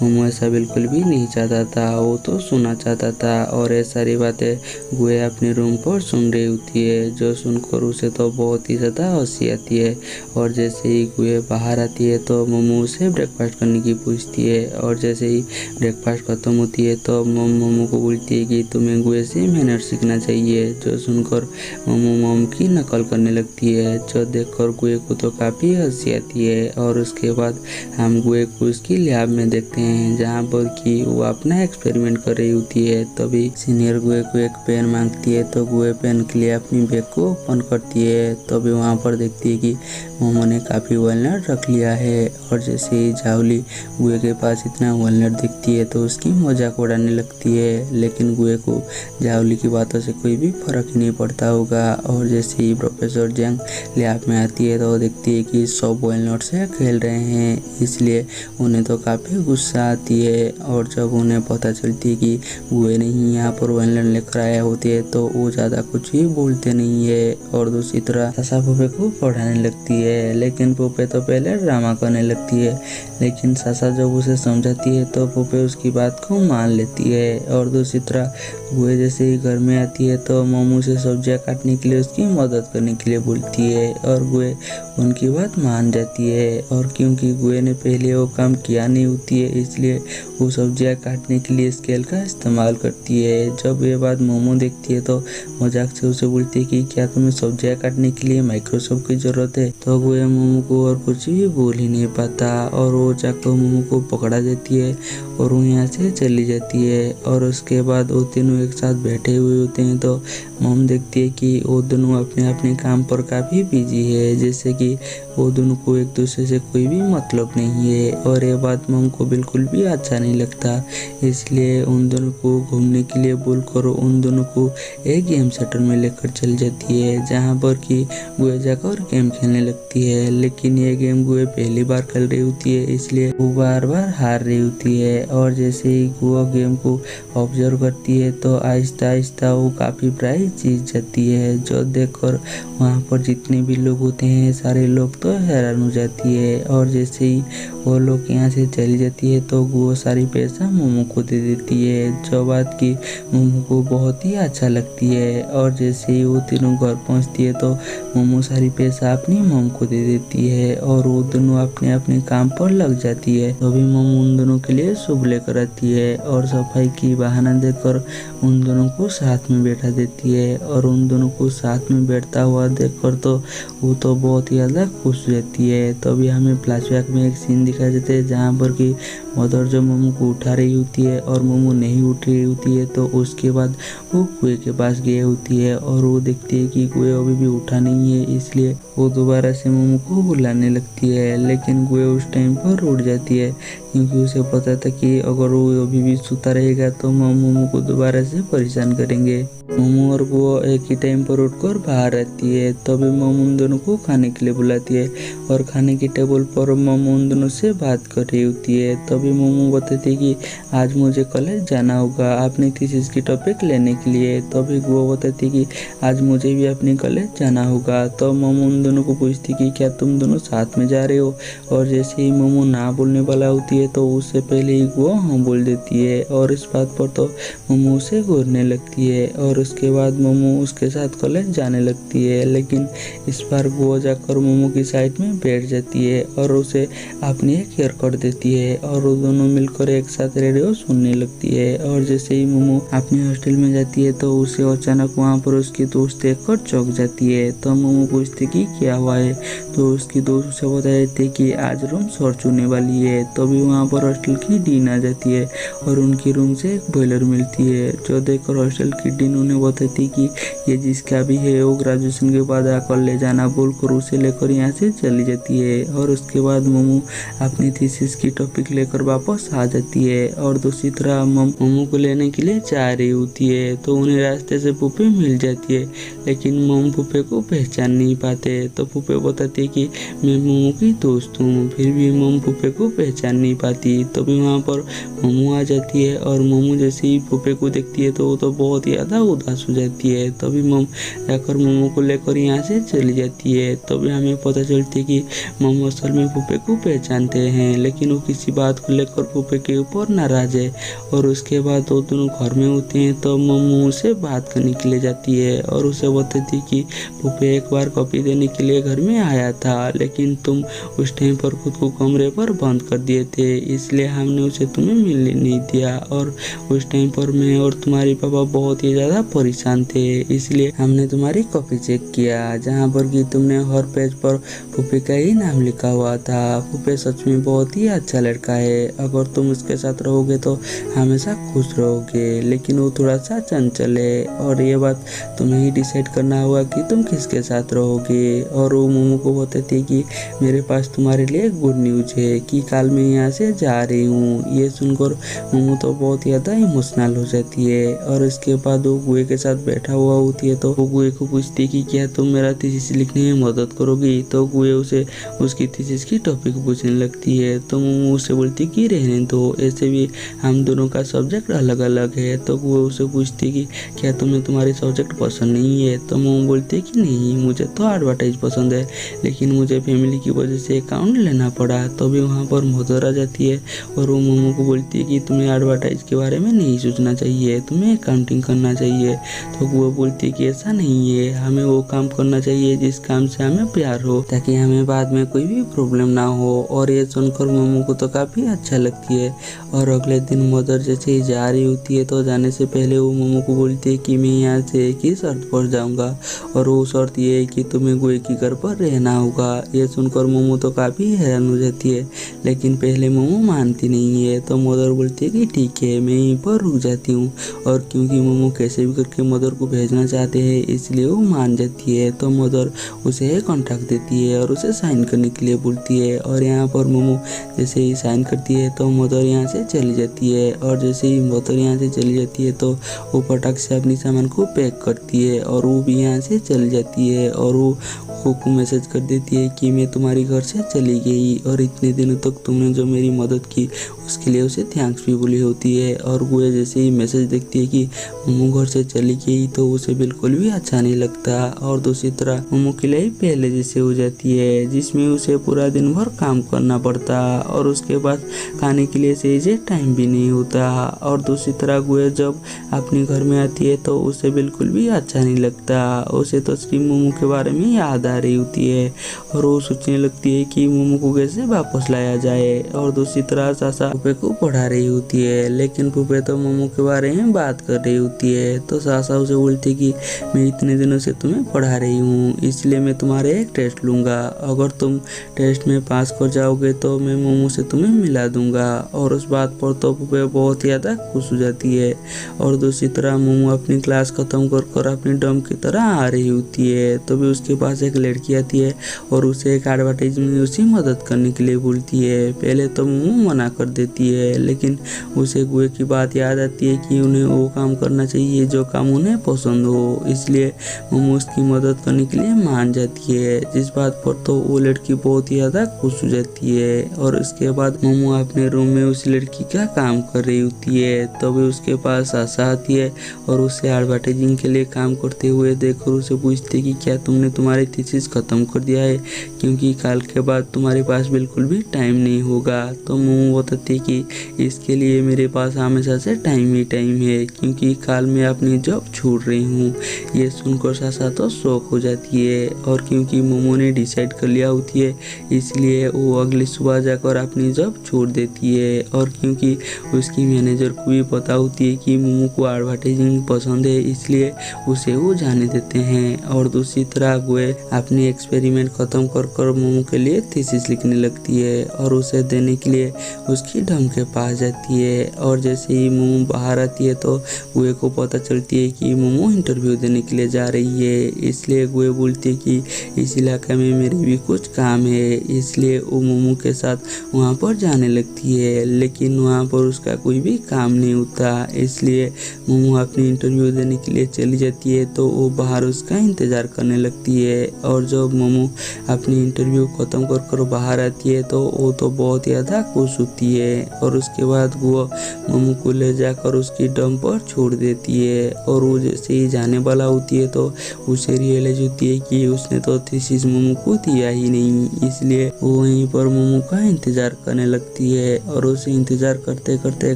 मोमो ऐसा बिल्कुल भी नहीं चाहता था, वो तो सुनना चाहता था। और ये सारी बातें गुए अपने रूम पर सुन रही होती है, जो सुनकर उसे तो बहुत ही ज़्यादा हंसी आती है। और जैसे ही गुए बाहर आती है तो मोमो उसे ब्रेकफास्ट करने की पूछती है और जैसे ही ब्रेकफास्ट खत्म होती है तो मोमो को बोलती है कि तुम्हें गुए से मैनर सीखना चाहिए, जो सुनकर मोमो मम की नकल करने लगती है, जो देखकर गुए को तो काफ़ी हंसी आती है। और उसके बाद हम गुए को उसकी लैब में देखते हैं जहाँ पर कि वो अपना एक्सपेरिमेंट कर रही होती है। तभी सीनियर गुए को एक पेन मांगती है तो गुए पेन के लिए अपनी बैग को ओपन करती है, तभी वहाँ पर देखती है कि मोमो ने काफ़ी वॉलनट रख लिया है। और जैसे ही झावली गुए के पास इतना वॉलनट दिखती है तो उसकी मजाक उड़ाने लगती है, लेकिन गुए को झावली की बातों से कोई भी फर्क ही नहीं पड़ता होगा। और जैसे ही प्रोफेसर जंग लैब में आती है तो वो देखती है कि सब वॉलनट से खेल रहे हैं, इसलिए उन्हें तो काफ़ी गुस्सा आती है। और जब उन्हें पता चलती है कि गुए नहीं यहाँ पर वॉलनट लेकर आया होती है तो वो ज़्यादा कुछ ही बोलते नहीं है। और दूसरी तरह सासा फूफे को पढ़ाने लगती है, लेकिन फूफे तो पहले ड्रामा करने लगती है, लेकिन सासा जब उसे समझाती है तो फूफे उसकी बात को मान लेती है। और दूसरी तरह गुए जैसे ही घर में आती है तो मोमो से सब्जियां काटने के लिए उसकी मदद करने के लिए बोलती है और गुए उनकी बात मान जाती है। और क्योंकि गुए ने पहले वो काम किया नहीं होती है, इसलिए वो सब्जियां काटने के लिए स्केल का इस्तेमाल करती है। जब ये बात मोमो देखती है तो मजाक से उसे बोलती है कि क्या तुम्हें सब्जियां काटने के लिए माइक्रोस्कोप की जरूरत है। तो गुए मोमो को और कुछ भी बोल ही नहीं पाता और वो जाकर मोमो को पकड़ा देती है और वो यहाँ से चली जाती है। और उसके बाद वो तीनों एक साथ बैठे हुए होते हैं तो मम देखती है कि वो दोनों अपने अपने काम पर काफ़ी बिजी है, जैसे कि वो दोनों को एक दूसरे से कोई भी मतलब नहीं है। और ये बात मम को बिल्कुल भी अच्छा नहीं लगता, इसलिए उन दोनों को घूमने के लिए बोलकर उन दोनों को एक गेम सेंटर में लेकर चल जाती है, जहाँ पर कि गुए जाकर गेम खेलने लगती है। लेकिन ये गेम गुए पहली बार खेल रही होती है, इसलिए वो बार बार हार रही होती है। और जैसे ही गुआ गेम को ऑब्जर्व करती है तो आहिस्ता आहिस्ता वो काफ़ी प्राइस जीत जाती है, जो देखकर वहाँ पर जितने भी लोग होते हैं सारे सारे लोग तो हैरान हो जाती है और जैसे ही वो लोग यहाँ से चली जाती है तो वो सारी पैसा मोमो को दे देती है, जो बात की मोमो को बहुत ही अच्छा लगती है। और जैसे ही वो तीनों घर पहुँचती है तो मोमो सारी पैसा अपनी मम को दे देती है और वो दोनों अपने अपने काम पर लग जाती है। तभी मोमो उन दोनों के लिए सूप लेकर आती है और सफाई की बहाना देकर उन दोनों को साथ में बैठा देती है और उन दोनों को साथ में बैठता हुआ देखकर तो वो तो बहुत ही ज़्यादा खुश रहती है। तभी हमें फ्लैशबैक में एक सीन दिखाई देता है जहाँ पर कि मदर जो मोमो को उठा रही होती है और मोमो नहीं उठ रही होती है, तो उसके बाद वो कुएं के पास गई होती है और वो देखती है कि कुएं अभी भी उठा नहीं है, इसलिए वो दोबारा से मोमो को बुलाने लगती है। लेकिन कुएं उस टाइम पर उठ जाती है क्योंकि उसे पता था कि अगर वो अभी भी सोता रहेगा तो मोमो को दोबारा से परेशान करेंगे। मोमो और वो एक ही टाइम पर उठकर बाहर आती है। तभी मोमो उन दोनों को खाने के लिए बुलाती है और खाने की टेबल पर मोमो उन दोनों से बात कर रही होती है। तभी मोमो बताती है कि आज मुझे कॉलेज जाना होगा अपनी थीसिस की टॉपिक लेने के लिए। तभी वो बताती है कि आज मुझे भी अपने कॉलेज जाना होगा। तो मोमो उन दोनों को पूछती कि क्या तुम दोनों साथ में जा रहे हो, और जैसे ही मोमो ना बोलने वाला होती है तो उससे पहले ही वो हाँ बोल देती है और इस बात पर तो मोमो उसे घूरने लगती है और उसके बाद मोमो उसके साथ कॉलेज जाने लगती है। लेकिन इस बार वो जाकर मोमो की साइड में बैठ जाती है और उसे अपनी एक हेयर कट देती है और वो दोनों मिलकर एक साथ रेडियो सुनने लगती है। और जैसे ही मोमो अपनी हॉस्टल में जाती है तो उसे अचानक वहाँ पर उसकी दोस्त देखकर चौंक जाती है। तो मोमो पूछती कि क्या हुआ है, तो उसकी दोस्त उसे बता देती है कि आज रूम सर्च होने वाली है। तभी वहाँ पर हॉस्टल की डीन आ जाती है और उनकी रूम से एक बॉयलर मिलती है, जो देखकर हॉस्टल की डीन उन्हें बताती कि ये जिसका भी है वो ग्रेजुएशन के बाद आकर ले जाना बोलकर उसे लेकर यहाँ से चली जाती है। और उसके बाद मोमो अपनी थीसिस की टॉपिक लेकर वापस आ जाती है और दूसरी तरह मोमो को लेने के लिए जा रही होती है तो उन्हें रास्ते से पुप्पे मिल जाती है, लेकिन मोमो पुप्पे को पहचान नहीं पाते। तो पुप्पे बताती है कि मैं मोमो की दोस्त हूँ, फिर भी मोमो पुप्पे को पहचान नहीं पाती। तभी वहाँ पर मोमो आ जाती है और मोमो जैसे ही पुप्पे को देखती है तो वो तो बहुत ही ज़्यादा उदास हो जाती है। तभी मोम जाकर मोमो को लेकर यहाँ से चली जाती है। तभी हमें पता चलती है कि मोमो असल में पुप्पे को पहचानते हैं, लेकिन वो किसी बात को लेकर पुप्पे के ऊपर नाराज है। और उसके बाद वो दोनों घर में होते हैं तो मोमो से बात करने के लिए जाती है और उसे बताती कि पुप्पे एक बार कॉपी देने के लिए घर में आया था, लेकिन तुम उस टाइम पर खुद को कमरे पर बंद कर दिए थे, इसलिए हमने उसे तुम्हें मिलने नहीं दिया। और उस टाइम पर मैं और तुम्हारे पापा बहुत ही ज़्यादा परेशान थे, इसलिए हमने तुम्हारी कॉपी चेक किया जहाँ पर कि तुमने हर पेज पर पुप्पे का ही नाम लिखा हुआ था। पुप्पे सच में बहुत ही अच्छा लड़का है, अगर तुम उसके साथ रहोगे तो हमेशा खुश रहोगे, लेकिन वो थोड़ा सा चंचल है और ये बात तुम्हें ही डिसाइड करना होगा कि तुम किसके साथ रहोगे। और वो मोमो को बताती है कि मेरे पास तुम्हारे लिए गुड न्यूज है कि कल मैं यहाँ से जा रही हूँ। ये सुनकर मोमो तो बहुत ही ज़्यादा इमोशनल हो जाती है और इसके बाद वो गुए के साथ बैठा हुआ होती है तो वो गुए को पूछती है कि क्या तुम मेरा थीसिस लिखने में मदद करोगी। तो गुए उसे उसकी थीसिस की टॉपिक पूछने लगती है तो मोमो उसे बोलती कि रहने दो, ऐसे भी हम दोनों का सब्जेक्ट अलग अलग है। तो गुए उसे पूछती कि क्या तुम्हें तुम्हारे सब्जेक्ट पसंद नहीं है। तो मोमो बोलती है कि नहीं, मुझे तो एडवर्टाइज पसंद है, लेकिन मुझे फैमिली की वजह से अकाउंट लेना पड़ा। तभी वहाँ पर मदर आ जाती है और वो मोमो को बोलती है कि तुम्हें एडवर्टाइज के बारे में नहीं सोचना चाहिए, तुम्हें अकाउंटिंग करना चाहिए। तो वो बोलती है कि ऐसा नहीं है, हमें वो काम करना चाहिए जिस काम से हमें प्यार हो, ताकि हमें बाद में कोई भी प्रॉब्लम ना हो। और ये सुनकर मोमो को तो काफ़ी अच्छा लगती है। और अगले दिन मदर जैसे ही जा रही होती है तो जाने से पहले वो मोमो को बोलती है कि मैं यहाँ से एक ही शर्त पर जाऊँगा, और वो शर्त ये है कि तुम्हें गुए की घर पर रहना होगा। ये सुनकर मोमो तो काफ़ी हैरान हो जाती है, लेकिन पहले मोमो मानती नहीं है। तो मदर बोलती है कि ठीक है, मैं यहीं पर रुक जाती हूँ। और क्योंकि मोमो कैसे भी करके मदर को भेजना चाहते हैं इसलिए वो मान जाती है। तो मदर उसे कॉन्ट्रैक्ट देती है और उसे साइन करने के लिए बोलती है। और यहाँ पर मोमो जैसे ही साइन करती है तो मदर यहाँ से चली जाती है। और जैसे ही मदर यहाँ से चली जाती है तो वो फटाक से अपनी सामान को पैक करती है और वो भी यहाँ से चली जाती है। और वो गुए को मैसेज कर देती है कि मैं तुम्हारी घर से चली गई और इतने दिनों तक तुमने जो मेरी मदद की उसके लिए उसे थैंक्स भी बोली होती है। और गुए जैसे ही मैसेज देखती है कि मोमो घर से चली गई तो उसे बिल्कुल भी अच्छा नहीं लगता और दूसरी तरह मोमो की लाइफ पहले जैसे हो जाती है, जिसमें उसे पूरा दिन भर काम करना पड़ता और उसके बाद खाने के लिए सही से टाइम भी नहीं होता। और दूसरी तरह गुए जब अपने घर में आती है तो उसे बिल्कुल भी अच्छा नहीं लगता। उसे तो सिर्फ मोमो के बारे में याद आ रही होती है और वो सोचने लगती है कि मोमो को कैसे वापस लाया जाए। और दूसरी तरह सासा फूफे को पढ़ा रही होती है, लेकिन फूफे तो मोमो के बारे में बात कर रही होती है। तो सासा उसे बोलती है कि मैं इतने दिनों से तुम्हें पढ़ा रही हूँ, इसलिए मैं तुम्हारे एक टेस्ट लूँगा। अगर तुम टेस्ट में पास कर जाओगे तो मैं मोमो से तुम्हें मिला दूंगा। और उस बात पर तो फूफे बहुत ज़्यादा खुश हो जाती है। और दूसरी तरह मोमो अपनी क्लास खत्म कर अपनी डम की तरह आ रही होती है, तो भी उसके पास एक लड़की आती है और उसे एक एडवर्टाइज में उसकी मदद करने के लिए बोलती है। पहले तो मोमो मना कर देती है, लेकिन उसे गुए की बात याद आती है कि उन्हें वो काम करना चाहिए जो काम उन्हें पसंद हो, इसलिए मोमो उसकी मदद करने के लिए मान जाती है। जिस बात पर तो वो लड़की बहुत ही ज़्यादा खुश हो जाती है। और उसके बाद मोमो अपने रूम में उस लड़की का काम कर रही होती है, तभी उसके पास आशा आती है और उसे एडवर्टाइजिंग के लिए काम करते हुए देखकर उसे पूछती है कि क्या तुमने तुम्हारी थीसिस खत्म कर दिया है, क्योंकि कल के बाद तुम्हारे पास बिल्कुल भी टाइम नहीं होगा। तो मोमो बताती है कि इसके लिए मेरे पास हमेशा से टाइम ही टाइम है, क्योंकि कल मैं अपनी जॉब छोड़ रही हूँ। ये सुनकर सासा तो शौक हो जाती है और क्योंकि मोमो ने डिसाइड कर लिया होती है इसलिए वो अगली सुबह जाकर अपनी जॉब छोड़ देती है। और क्योंकि उसकी मैनेजर को भी पता होती है कि मोमो को एडवर्टाइजिंग पसंद है, इसलिए उसे वो जाने देते हैं। और दूसरी तरह गुए अपनी एक्सपेरिमेंट खत्म कर मोमो के लिए थीसिस लिखने लगती है और उसे देने के लिए उसकी डम के पास जाती है। और जैसे ही मोमो बाहर आती है तो गुए को पता चलती है कि मोमो इंटरव्यू देने के लिए जा रही है, इसलिए गुए बोलती है कि इस इलाके में मेरे भी कुछ काम है, इसलिए वो मोमो के साथ वहाँ पर जाने लगती है। लेकिन वहाँ पर उसका कोई भी काम नहीं होता, इसलिए मोमो अपनी इंटरव्यू देने के लिए चली जाती है तो वो बाहर उसका इंतज़ार करने लगती है। और जब मोमो अपनी इंटरव्यू ख़त्म कर बाहर आती है तो वो तो बहुत ज़्यादा खुश होती है। और उसके बाद वो मोमो को ले जाकर उसकी डम पर छोड़ देती है। और वो जैसे ही जाने वाला होती है तो उसे रियलाइज होती है कि उसने तो थीसिस मोमो को दिया ही नहीं, इसलिए वो वहीं पर मोमो का इंतज़ार करने लगती है। और उसे इंतज़ार करते करते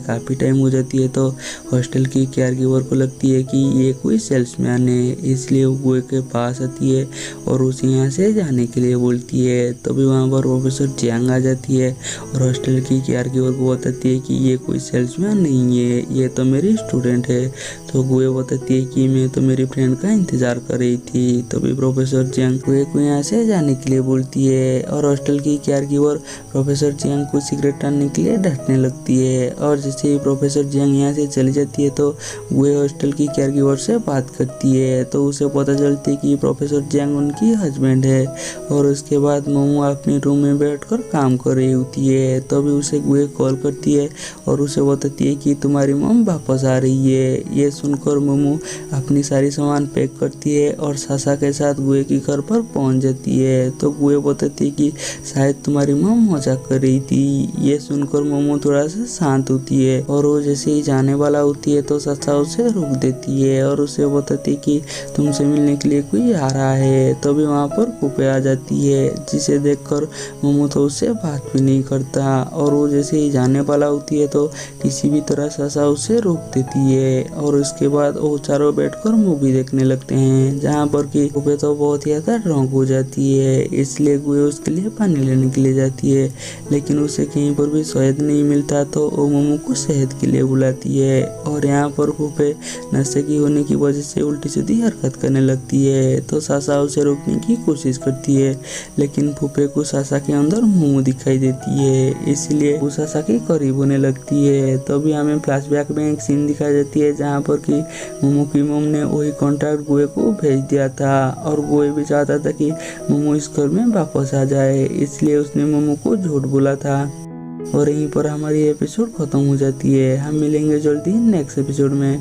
काफ़ी टाइम हो जाती है तो हॉस्टल की केयरगिवर को लगती है कि ये कोई सेल्समैन है, इसलिए वो गुए के पास आती है और उसे यहाँ से जाने के लिए बोलती है। तभी वहाँ पर प्रोफेसर जियांग आ जाती है और हॉस्टल की केयरगिवर को बताती है कि ये कोई सेल्समैन नहीं है, ये तो मेरी स्टूडेंट है। तो गुए बताती है कि मैं तो मेरी फ्रेंड का इंतज़ार कर रही थी। तभी प्रोफेसर जियांग गुए को यहाँ से जाने के लिए बोलती है और हॉस्टल की केयरगिवर प्रोफेसर जियांग को सिगरेट टानने के लिए डांटने लगती है। और जैसे ही प्रोफेसर जियांग यहाँ से चली जाती है तो गुए हॉस्टल की केयरगिवर से बात करती है, तो उसे पता चलती है कि प्रोफेसर जियांग उनकी हस्बैंड है। और उसके बाद मोमो अपने रूम में बैठकर काम कर रही होती है, तभी उसे गुए कॉल करती है और उसे बताती है कि तुम्हारी मम वापस आ रही है। ये सुनकर मोमो अपनी सारी सामान पैक करती है और सासा के साथ गुए के घर पर पहुंच जाती है। तो गुए बताती है कि शायद तुम्हारी मम मजाक कर रही थी। ये सुनकर मोमो थोड़ा सा शांत होती है और वो जैसे ही जाने वाला होती है तो सासा उसे रोक देती है और उसे बताती है कि तुमसे मिलने के लिए कोई आ रहा है। तभी वहाँ पर फूफे आ जाती है, जिसे देखकर मोमो तो उससे बात भी नहीं करता। और वो जैसे ही जाने वाला होती है तो किसी भी तरह सासा उसे रोक देती है। और उसके बाद वो चारों बैठकर मूवी देखने लगते हैं, जहाँ पर कि फूफे तो बहुत ही ज़्यादा ड्रंक हो जाती है, इसलिए गुए उसके लिए पानी लेने के लिए जाती है, लेकिन उसे कहीं पर भी शहद नहीं मिलता तो वो मोमो को शहद के लिए बुलाती है। और यहाँ पर फूफे नशे की होने की वजह से उल्टी सीधी हरकत करने लगती है, तो सासा उसे रोकने की कोशिश करती है, लेकिन फूफे को सासा के अंदर मोमो दिखाई देती है, इसलिए वो सासा के करीब होने लगती है। तभी हमें फ्लैशबैक में एक सीन दिखाई देती है जहाँ पर कि मोमो की मम ने वही कॉन्ट्रैक्ट गुए को भेज दिया था और गुए भी चाहता था कि मोमो इस घर में वापस आ जाए, इसलिए उसने मोमो को झूठ बोला था। और यहीं पर हमारी एपिसोड खत्म हो जाती है। हम मिलेंगे जल्दी नेक्स्ट एपिसोड में।